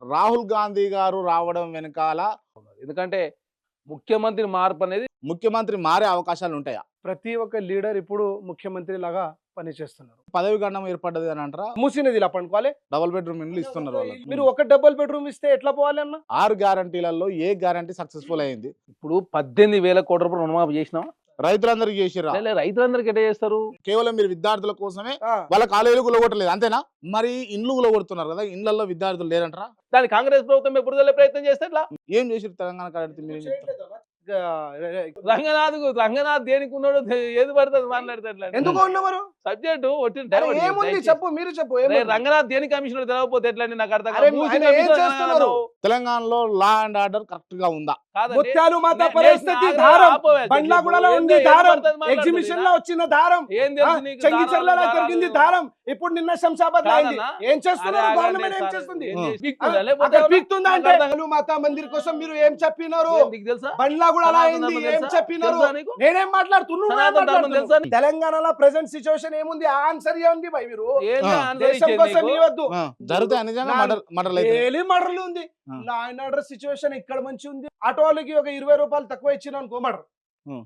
రాహుల్ గాంధీ గారు రావడం వెనకాల ఎందుకంటే ముఖ్యమంత్రి మార్పు అనేది ముఖ్యమంత్రి మారే అవకాశాలు ఉంటాయా? ప్రతి ఒక్క లీడర్ ఇప్పుడు ముఖ్యమంత్రి లాగా పనిచేస్తున్నారు. పదవి గండం ఏర్పడ్డది అని అంటారా? మూసినది ఇలా పండుకోవాలి. డబుల్ బెడ్రూమ్ ఇండ్లు ఇస్తున్నారు వాళ్ళకి. మీరు ఒక డబుల్ బెడ్రూమ్ ఇస్తే ఎట్లా పోవాలి అన్న? 6 గ్యారంటీలలో ఏ గ్యారంటీ సక్సెస్ఫుల్ అయింది? ఇప్పుడు 18,000 కోట్ల రూపాయలు రుణమాఫీ చేసినాం. రైతులందరికీ చేసిర్రా? రైతులందరికీ ఎట్లా చేస్తారు? కేవలం మీరు విద్యార్థుల కోసమే ఆ, వాళ్ళ కాలేజీలు గులగొట్టలేదు అంతేనా? మరి ఇండ్లు గులగొడుతున్నారు కదా, ఇండ్లలో విద్యార్థులు లేరంటారా? దాని కాంగ్రెస్ ప్రభుత్వం ఎప్పుడు తెలే ప్రయత్నం చేస్తే ఎట్లా? ఏం చేసిరు తెలంగాణ కాలేజీ మీరు ఏం చెప్తారు? రంగనాథ్ దేనికి ఉన్నాడు ఏది పడుతుంది మాట్లాడతాడు. ఎందుకు ఉన్నవారు? సబ్జెక్టు అరే ఏముంది చెప్పు, మీరు చెప్పు. ఏముంది? రంగనాథ్ దేని కమిషనర్ తెలవకపోతే ఎట్లా అండి? నాకు అర్థం అరే కాదు. ఆయన ఏం చేస్తున్నారు? తెలంగాణలో లా అండ్ ఆర్డర్ కరెక్ట్ గా ఉందా? కాదండి. ముత్యాలు మాత నే- పరిస్థితి నేను దారం. ఆపోవాలి. బండ్లాగూడలో ఏంది- ఉంది ఏంది దారం. పడుతుంది మాట్లాడుతుంది ఎగ్జిబిషన్ లో ఈయన? వచ్చిన దారం. ఏం తెలుసు నీకు? చెంగిచెర్లలో దారాలు, దొరికింది దారాలు. దారం. ఇప్పుడు నిన్న శంషాబాద్ లో అయింది. కాదన్నా? ఏం చేస్తున్నారు? అరే గవర్నమెంట్ ఏం ఆగండి చేస్తుంది? ఏం ఆ. చేసి పీక్తుందా? లేకపోతే అక్కడ ఏమన్నా? పీక్తుందా అంటే నాకు అర్థం బండ్లు మాతా మందిర్ కోసం మీరు ఏం చెప్పినారు? కాదు. నీకు తెలుసా? బండ్లాగూడ అలా సనాతన అయింది. ధర్మం ఏం తెలుసా? చెప్పినారు? తెలుసా నీకు? నేనేం మాట్లాడుతున్నా? సనాతన ధర్మం తెలుసా నీకు? తెలంగాణలో ప్రెసెంట్ సిచువేషన్ ఏముంది? ఆన్సర్ ఇవ్వండి భయ్ మీరు. ఏందా ఆ. ఆన్సర్ దేశం ఇచ్చేది కోసం నీకు? ఇవ్వద్దు. జరుగుతాయి నిజంగా మర్డర్లు అయితే. డైలీ మర్డర్లు ఉంది. ఆ. లా అండ్ ఆర్డర్ సిచువేషన్ ఇక్కడ మంచి ఉంది. ఆటో వాళ్ళకి ఒక 20 రూపాయలు తక్కువ ఇచ్చిన అనుకో మర్డర్. ఉం.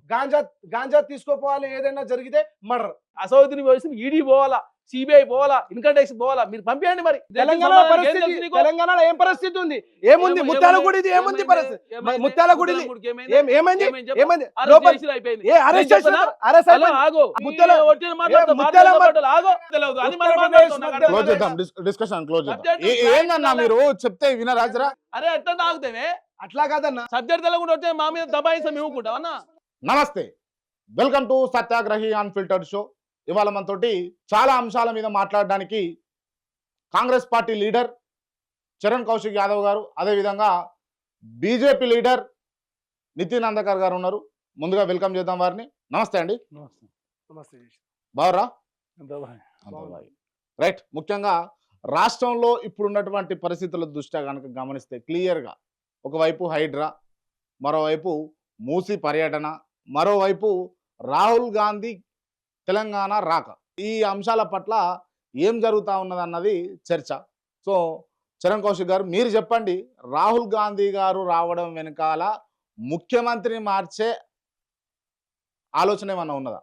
గాంజా తీసుకోపోవాలి, ఏదైనా జరిగితే మర్డర్. అసౌద్దిని వ్యవస్థ ఈడీ పోవాలా, సిబిఐ పోవాలా, ఇన్కమ్ ట్యాక్స్ పోవాలా, మీరు పంపించండి మరి. తెలంగాణ ఏం పరిస్థితి, తెలుసు నీకు? తెలంగాణలో ఏం పరిస్థితి ఉంది? ఏముంది? ముత్యాలగుడిది ఏముంది పరిస్థితి? ఏమైంది? ముత్యాలగుడిది ఏమైంది? ఏమైంది? ఏమైంది చెప్పు? ఏమైంది? అరెస్ట్ లోపల చేసిర్రు, అయిపోయింది. ఏ అరెస్ట్ నేను చేసినా? చెప్పనా? అరెస్ట్ హలో, అయిపోయింది. ఆగు. ముత్యాల- ఈ ఒట్టిని మాట్లాడుతూ ముత్యాల మాట్లాడతాడు, ఆగు. తెలియదు. అది మరి ఉత్తరప్రదేశ్ మాట్లాడుతూ నాకు మధ్య- క్లోజ్ అర్థం చేద్దాం, కాదు. డిస్కషన్ క్లోజ్ చేద్దాం. Subject ఏందన్నా మీరు చెప్తే వినరాజరా? అరే ఎట్లా తాగుతామే? అట్లా కాదన్నా. సబ్జెక్ట్ తెలకుండా వచ్చే మా మీద దబాయిస్తాం ఇవ్వకుంటాం అన్న. నమస్తే, వెల్కమ్ టు సత్యాగ్రహి అన్ఫిల్టర్డ్ షో. ఇవాళ మనతోటి చాలా అంశాల మీద మాట్లాడడానికి కాంగ్రెస్ పార్టీ లీడర్ చరణ్ కౌశిక్ యాదవ్ గారు, అదేవిధంగా బీజేపీ లీడర్ నితిన్ అందకర్ గారు ఉన్నారు. ముందుగా వెల్కమ్ చేద్దాం వారిని. నమస్తే అండి. నమస్తే. బావరా? బాగున్నాయి. రైట్. ముఖ్యంగా రాష్ట్రంలో ఇప్పుడున్నటువంటి పరిస్థితుల దృష్ట్యా కనుక గమనిస్తే క్లియర్గా ఒకవైపు హైడ్రా, మరోవైపు మూసీ పర్యటన, మరోవైపు రాహుల్ గాంధీ తెలంగాణ రాక, ఈ అంశాల పట్ల ఏం జరుగుతూ ఉన్నదన్నది చర్చ. సో చరణ్ కౌశిక్ గారు, మీరు చెప్పండి, రాహుల్ గాంధీ గారు రావడం వెనకాల ముఖ్యమంత్రిని మార్చే ఆలోచన ఏమన్నా ఉన్నదా?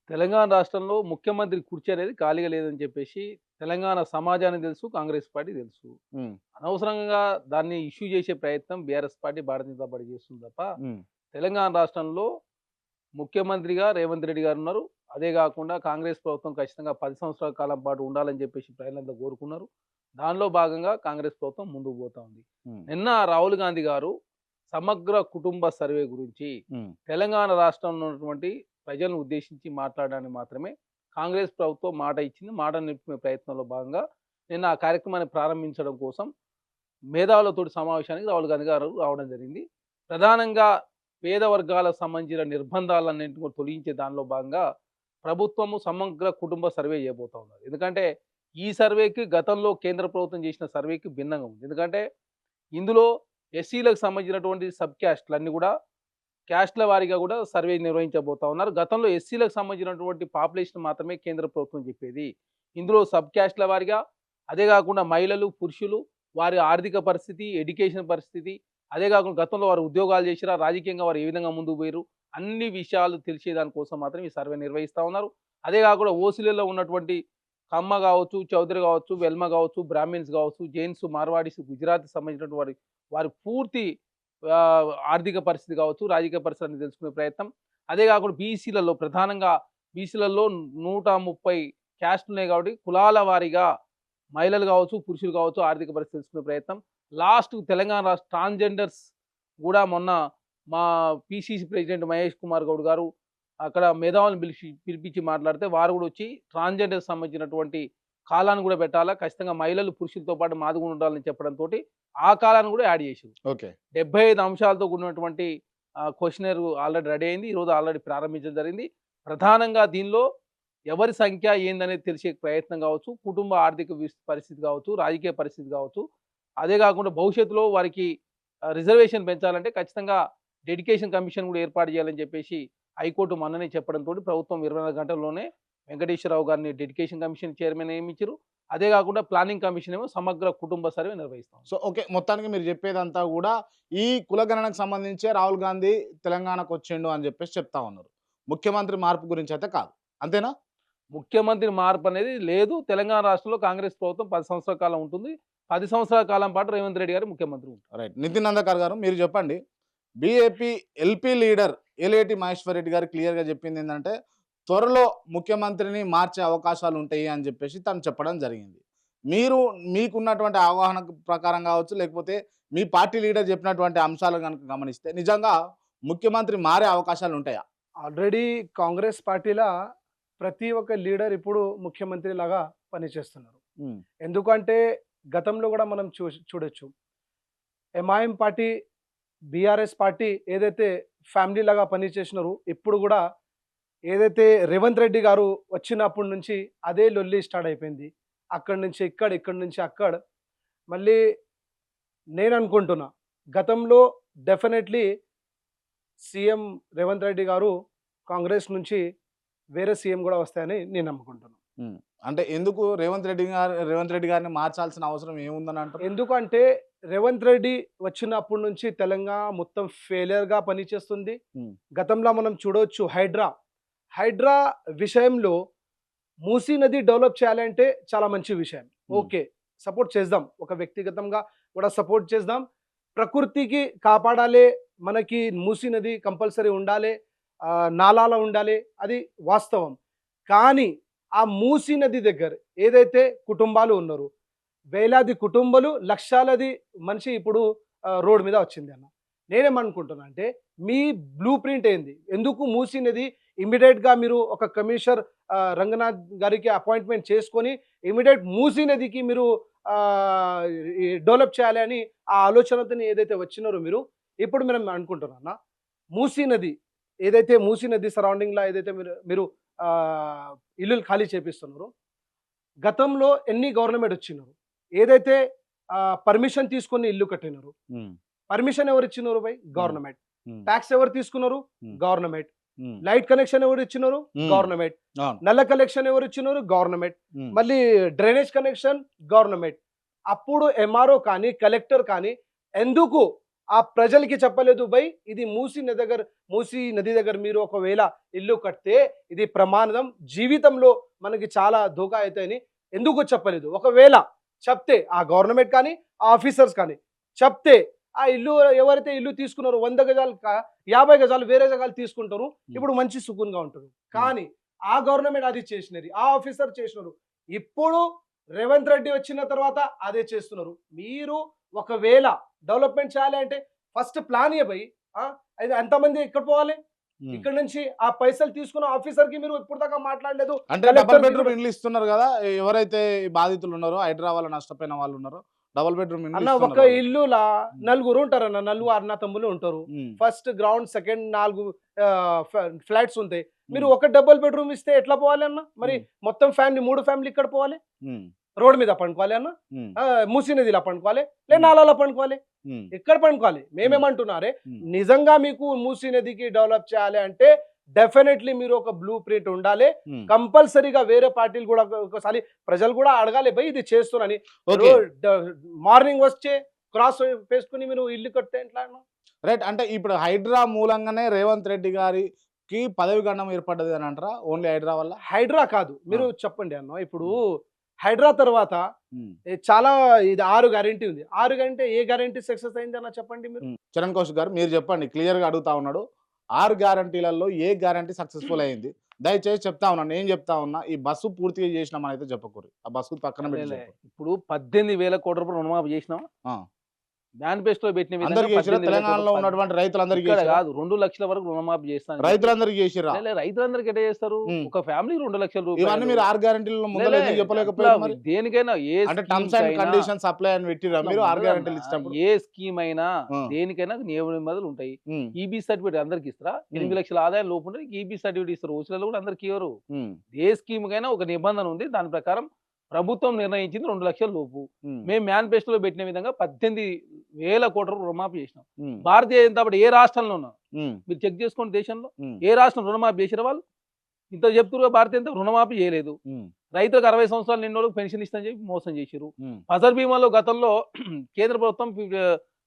తెలంగాణ రాష్ట్రంలో ముఖ్యమంత్రి కుర్చీ అనేది ఖాళీగా లేదని చెప్పేసి తెలంగాణ సమాజానికి తెలుసు, కాంగ్రెస్ పార్టీ తెలుసు. ఉమ్, అనవసరంగా దాన్ని ఇష్యూ చేసే ప్రయత్నం BRS party, Bharatiya Janata party చేస్తుంది తప్ప ఉమ్, తెలంగాణ రాష్ట్రంలో ముఖ్యమంత్రిగా రేవంత్ రెడ్డి గారు ఉన్నారు. అదే కాకుండా కాంగ్రెస్ ప్రభుత్వం ఖచ్చితంగా 10 సంవత్సరాల కాలం పాటు ఉండాలని చెప్పేసి ప్రజలంతా కోరుకున్నారు. దానిలో భాగంగా కాంగ్రెస్ ప్రభుత్వం ముందుకు పోతా ఉంది. ఉమ్, నిన్న రాహుల్ గాంధీ గారు సమగ్ర కుటుంబ సర్వే గురించి ఉమ్, తెలంగాణ రాష్ట్రంలో ఉన్నటువంటి ప్రజలను ఉద్దేశించి మాట్లాడడానికి మాత్రమే కాంగ్రెస్ ప్రభుత్వం మాట ఇచ్చింది. మాట నిలుపుకునే ప్రయత్నంలో భాగంగా నిన్న ఆ కార్యక్రమాన్ని ప్రారంభించడం కోసం మేధావులతోటి సమావేశానికి రాహుల్ గాంధీ గారు రావడం జరిగింది. ప్రధానంగా పేద వర్గాలకు సంబంధించిన నిర్బంధాలన్నింటినీ కూడా తొలగించే దానిలో భాగంగా ప్రభుత్వము సమగ్ర కుటుంబ సర్వే చేయబోతా ఉన్నారు. ఎందుకంటే ఈ సర్వేకి గతంలో కేంద్ర ప్రభుత్వం చేసిన సర్వేకి భిన్నంగా ఉంది. ఎందుకంటే ఇందులో ఎస్సీలకు సంబంధించినటువంటి సబ్ క్యాస్ట్లన్నీ కూడా క్యాస్ట్ల వారీగా కూడా సర్వే నిర్వహించబోతా ఉన్నారు. గతంలో ఎస్సీలకు సంబంధించినటువంటి పాపులేషన్ మాత్రమే కేంద్ర ప్రభుత్వం చెప్పేది. ఇందులో సబ్ క్యాస్ట్ల వారీగా, అదే కాకుండా మహిళలు, పురుషులు, వారి ఆర్థిక పరిస్థితి, ఎడ్యుకేషన్ పరిస్థితి, అదే కాకుండా గతంలో వారు ఉద్యోగాలు చేసిరా, రాజకీయంగా వారు ఏ విధంగా ముందుకు పోయారు, అన్ని విషయాలు తెలిసేదానికోసం మాత్రం ఈ సర్వే నిర్వహిస్తూ ఉన్నారు. అదే కాకుండా ఓసీలలో ఉన్నటువంటి కమ్మ కావచ్చు, చౌదరి కావచ్చు, వెల్మ కావచ్చు, బ్రాహ్మిన్స్ కావచ్చు, జైన్స్, మార్వాడీస్, గుజరాత్ సంబంధించినటువంటి వారి పూర్తి ఆర్థిక పరిస్థితి కావచ్చు, రాజకీయ పరిస్థితిని తెలుసుకునే ప్రయత్నం. అదే కాకుండా బీసీలలో ప్రధానంగా బీసీలలో 130 క్యాస్ట్లు ఉన్నాయి కాబట్టి కులాల వారీగా మహిళలు కావచ్చు, పురుషులు కావచ్చు, ఆర్థిక పరిస్థితి తెలుసుకునే ప్రయత్నం. లాస్ట్ తెలంగాణ రాష్ట్ర ట్రాన్స్జెండర్స్ కూడా మొన్న మా పిసిసి ప్రెసిడెంట్ మహేష్ కుమార్ గౌడ్ గారు అక్కడ మేధావులను పిలిపించి మాట్లాడితే వారు కూడా వచ్చి ట్రాన్స్జెండర్స్ సంబంధించినటువంటి కాలాన్ని కూడా పెట్టాలా, ఖచ్చితంగా మహిళలు పురుషులతో పాటు మాది కూడా ఉండాలని చెప్పడంతో ఆ కాలాన్ని కూడా యాడ్ చేసారు. ఓకే. 75 అంశాలతో కూడినటువంటి క్వశ్చనర్ ఆల్రెడీ రెడీ అయింది. ఈరోజు ఆల్రెడీ ప్రారంభించడం జరిగింది. ప్రధానంగా దీనిలో ఎవరి సంఖ్య ఏందనేది తెలిసే ప్రయత్నం కావచ్చు, కుటుంబ ఆర్థిక పరిస్థితి కావచ్చు, రాజకీయ పరిస్థితి కావచ్చు, అదే కాకుండా భవిష్యత్తులో వారికి రిజర్వేషన్ పెంచాలంటే ఖచ్చితంగా డెడికేషన్ కమిషన్ కూడా ఏర్పాటు చేయాలని చెప్పేసి హైకోర్టు మొన్ననే చెప్పడంతో ప్రభుత్వం 24 గంటల్లోనే వెంకటేశ్వరరావు గారిని డెడికేషన్ కమిషన్ చైర్మన్ నియమించారు. అదే కాకుండా ప్లానింగ్ కమిషన్ ఏమో సమగ్ర కుటుంబ సర్వే నిర్వహిస్తాం. So okay. మొత్తానికి మీరు చెప్పేదంతా గూడా ఈ కులగణనకు సంబంధించే రాహుల్ గాంధీ తెలంగాణకు వచ్చిండు అని జెప్పేసి చెప్తా ఉన్నారు. ముఖ్యమంత్రి మార్పు గురించయితే కాదు. అంతేనా? ముఖ్యమంత్రి మార్పు అనేది లేదు. తెలంగాణ రాష్ట్రంలో కాంగ్రెస్ ప్రభుత్వం 10 సంవత్సరాల కాలం ఉంటుంది. 10 సంవత్సరాల కాలం పాటు రేవంత్ రెడ్డి గారు ముఖ్యమంత్రి ఉంటారు. రైట్. నితిన్ నందకర్ గారు మీరు చెప్పండి. బీఏపీ ఎల్పీ లీడర్ ఏలేటి మహేశ్వర్ రెడ్డి గారు క్లియర్‌గా చెప్పిందేందంటే, త్వరలో ముఖ్యమంత్రిని మార్చే అవకాశాలుంటాయి అని జెప్పేసి తను చెప్పడం జరిగింది. మీరు మీకున్నటువంటి అవగాహన ప్రకారం గావచ్చు, లేకపోతే మీ పార్టీ లీడర్ చెప్పినటువంటి అంశాలు గనుక గమనిస్తే నిజంగా ముఖ్యమంత్రి మారే అవకాశాలుంటాయా? ఆల్రెడీ కాంగ్రెస్ పార్టీలా ప్రతి ఒక్క లీడర్ ఇప్పుడు ముఖ్యమంత్రి లాగా పనిచేస్తున్నారు. హ్మ్. ఎందుకంటే గతంలో కూడా మనం చూడొచ్చు. ఎంఐఎం పార్టీ, బీఆర్ఎస్ పార్టీ ఏదైతే ఫ్యామిలీ లాగా పనిచేసినారో ఇప్పుడు కూడా ఏదైతే రేవంత్ రెడ్డి గారు వచ్చినప్పటి నుంచి అదే లొల్లి స్టార్ట్ అయిపోయింది. అక్కడి నుంచి ఇక్కడ, ఇక్కడి నుంచి అక్కడ. మళ్ళీ నేను అనుకుంటున్నా గతంలో డెఫినెట్లీ సీఎం రేవంత్ రెడ్డి గారు కాంగ్రెస్ నుంచి వేరే సీఎం కూడా వస్తాయని నేను నమ్ముకుంటున్నాను. హ్మ్. అంటే ఎందుకు రేవంత్ రెడ్డి గారిని మార్చాల్సిన అవసరం ఏముందని అంటారు? ఎందుకంటే రేవంత్ రెడ్డి వచ్చినప్పటి నుంచి తెలంగాణ మొత్తం ఫెయిలియర్గా పనిచేస్తుంది. హ్మ్. గతంలో మనం చూడవచ్చు హైడ్రా విషయంలో మూసీ నది డెవలప్ చేయాలంటే చాలా మంచి విషయం. ఓకే, సపోర్ట్ చేద్దాం, ఒక వ్యక్తిగతంగా కూడా సపోర్ట్ చేద్దాం. ప్రకృతికి కాపాడాలి, మనకి మూసీ నది కంపల్సరీ ఉండాలి, నాలాల ఉండాలి, అది వాస్తవం. కానీ ఆ మూసీ నది దగ్గర ఏదైతే కుటుంబాలు ఉన్నారో, వేలాది కుటుంబాలు, లక్షలాది మనిషి ఇప్పుడు రోడ్ మీద వచ్చింది అన్న. నేనేమనుకుంటున్నా అంటే మీ బ్లూ ప్రింట్ ఏంది? ఎందుకు మూసీ నది ఇమీడియట్గా మీరు ఒక కమిషనర్ రంగనాథ్ గారికి అపాయింట్మెంట్ చేసుకొని ఇమీడియట్ మూసీ నదికి మీరు డెవలప్ చేయాలి అని ఆ ఆలోచనతో ఏదైతే వచ్చినారో మీరు ఇప్పుడు మనం అనుకుంటున్నా మూసీ నది ఏదైతే మూసీ నది సరౌండింగ్లో ఏదైతే మీరు ఇల్లులు ఖాళీ చేపిస్తున్నారు, గతంలో ఎన్ని గవర్నమెంట్ వచ్చినారు, ఏదైతే పర్మిషన్ తీసుకొని ఇల్లు కట్టినారు, పర్మిషన్ ఎవరు ఇచ్చినారు బై? గవర్నమెంట్. ట్యాక్స్ ఎవరు తీసుకున్నారు? గవర్నమెంట్. లైట్ కనెక్షన్ ఎవరు ఇచ్చినారు? గవర్నమెంట్. నల్ల కనెక్షన్ ఎవరు ఇచ్చినారు? గవర్నమెంట్. మళ్ళీ డ్రైనేజ్ కనెక్షన్ గవర్నమెంట్. అప్పుడు ఎంఆర్ఓ కానీ కలెక్టర్ కానీ ఎందుకు ఆ ప్రజలకి చెప్పలేదు బై ఇది మూసీ నది దగ్గర మీరు ఒకవేళ ఇల్లు కడితే ఇది ప్రమాదం, జీవితంలో మనకి చాలా ధోకా అవుతాయని ఎందుకు చెప్పలేదు? ఒకవేళ చెప్తే ఆ గవర్నమెంట్ కానీ ఆ ఆఫీసర్స్ కానీ చెప్తే ఆ ఇల్లు ఎవరైతే ఇల్లు తీసుకున్నారో 100 గజాలు 50 గజాలు వేరే జగాలు తీసుకుంటారు, ఇప్పుడు మంచి సుఖంగా ఉంటారు. కానీ ఆ గవర్నమెంట్ అది చేసినది, ఆ ఆఫీసర్ చేసినారు. ఇప్పుడు రేవంత్ రెడ్డి వచ్చిన తర్వాత అదే చేస్తున్నారు. మీరు ఒకవేళ డెవలప్మెంట్ చేయాలి అంటే ఫస్ట్ ప్లాన్ ఇవ్వయి. ఎంతమంది ఎక్కడ పోవాలి? ఇక్కడ నుంచి ఆ పైసలు తీసుకున్న ఆఫీసర్ కి మీరు ఇప్పుడు దాకా మాట్లాడలేదు. అంటే డబుల్ బెడ్రూమ్ ఇండ్లు ఇస్తున్నారు కదా, ఎవరైతే బాధితులు ఉన్నారో, హైడ్రా వల్ల నష్టపోయిన వాళ్ళు ఉన్నారో, డబుల్ బెడ్రూమ్ అన్న ఒక ఇల్లులా 4 ఉంటారు అన్న, 4 అన్న తమ్ములు ఉంటారు. ఫస్ట్ గ్రౌండ్, సెకండ్ 4 ఫ్లాట్స్ ఉంటాయి. మీరు ఒక డబుల్ బెడ్రూమ్ ఇస్తే ఎట్లా పోవాలి అన్న? మరి మొత్తం ఫ్యామిలీ 3 ఫ్యామిలీ ఇక్కడ పోవాలి? రోడ్ మీద పండుకోవాలి అన్న? మూసీ నదిలా పండుకోవాలి, లే నాలాలో పండుకోవాలి? ఎక్కడ పండుకోవాలి? మేమేమంటున్నారే, నిజంగా మీకు మూసీ నదికి డెవలప్ చేయాలి అంటే డెఫినెట్లీ మీరు ఒక బ్లూ ప్రింట్ ఉండాలి. కంపల్సరీగా వేరే పార్టీలు కూడా ఒకసారి ప్రజలు కూడా అడగాలి బై ఇది చేస్తున్నారని. మార్నింగ్ వచ్చే క్రాస్ వేసుకుని మీరు ఇల్లు కడితే ఎట్లా? రైట్. అంటే ఇప్పుడు హైడ్రా మూలంగానే రేవంత్ రెడ్డి గారికి పదవి గండం ఏర్పడ్డది అని అంటారా? ఓన్లీ హైడ్రా వల్ల? హైడ్రా కాదు, మీరు చెప్పండి అన్న. ఇప్పుడు హైడ్రా తర్వాత చాలా ఇది 6 గ్యారెంటీ ఉంది. 6 గ్యారెంటీ ఏ గ్యారెంటీ సక్సెస్ అయింది అన్న చెప్పండి మీరు. చరణ్ కౌశిక్ గారు మీరు చెప్పండి, క్లియర్ గా అడుగుతా ఉన్నాడు. 6 గ్యారంటీలలో ఏ గ్యారంటీ సక్సెస్ఫుల్ అయింది? దయచేసి చెప్తా ఉన్నాను, నేను చెప్తా ఉన్నా. ఈ బస్సు పూర్తిగా చేసినామని అయితే చెప్పకూడదు, ఆ బస్సు పక్కన పెట్టి. ఇప్పుడు 18,000 కోట్ల రూపాయలు రుణమాఫీ చేసినాం. మేనిఫెస్టో పెట్టిన తెలంగాణలో ఉన్నటువంటి రైతులందరికీ కాదు, 2 లక్షల వరకు రుణమాఫీ చేస్తాను. రైతులందరికీ చేసిరా? రైతులందరికీ ఎట్లా చేస్తారు? ఒక ఫ్యామిలీ 2 లక్షల రూపాయలు. ఇవన్నీ మీరు 6 గ్యారంటీలలో ముందర చెప్పలేకపోయారు. దేనికైనా అంటే టర్మ్స్ అండ్ కండిషన్స్ అప్లై అని పెట్టిరా మీరు 6 గ్యారంటీలు ఇచ్చినప్పుడు? ఏ స్కీమ్ అయినా దేనికైనా నియమ నిబంధనలు ఉంటాయి. ఈబీ సర్టిఫికేట్ అందరికి ఇస్తారా? 8 లక్షల ఆదాయం లోపు ఉంటే ఈబీ సర్టిఫికేట్ ఇస్తారు. ఊసలలో కూడా అందరికి ఇవ్వరు. ఏ స్కీమ్ కైనా ఒక నిబంధన ఉంది, దాని ప్రకారం ప్రభుత్వం నిర్ణయించింది 2 లక్షల లోపు. మేము మేనిఫెస్టోలో పెట్టిన విధంగా 18,000 కోట్ల రుణమాఫీ చేసినాం. భారతీయ జనతా పార్టీ ఏ రాష్ట్రంలో ఉన్నా మీరు చెక్ చేసుకోండి, దేశంలో ఏ రాష్ట్రం రుణమాఫీ చేసిన వాళ్ళు? ఇంత చెప్తున్నారు భారతీయ రుణమాఫీ చేయలేదు. ఉమ్, రైతులకు 60 సంవత్సరాలు నిన్నోళ్ళకి పెన్షన్ ఇస్తామని చెప్పి మోసం చేసిరు. ఉమ్, ఫసల్ బీమాలో గతంలో కేంద్ర ప్రభుత్వం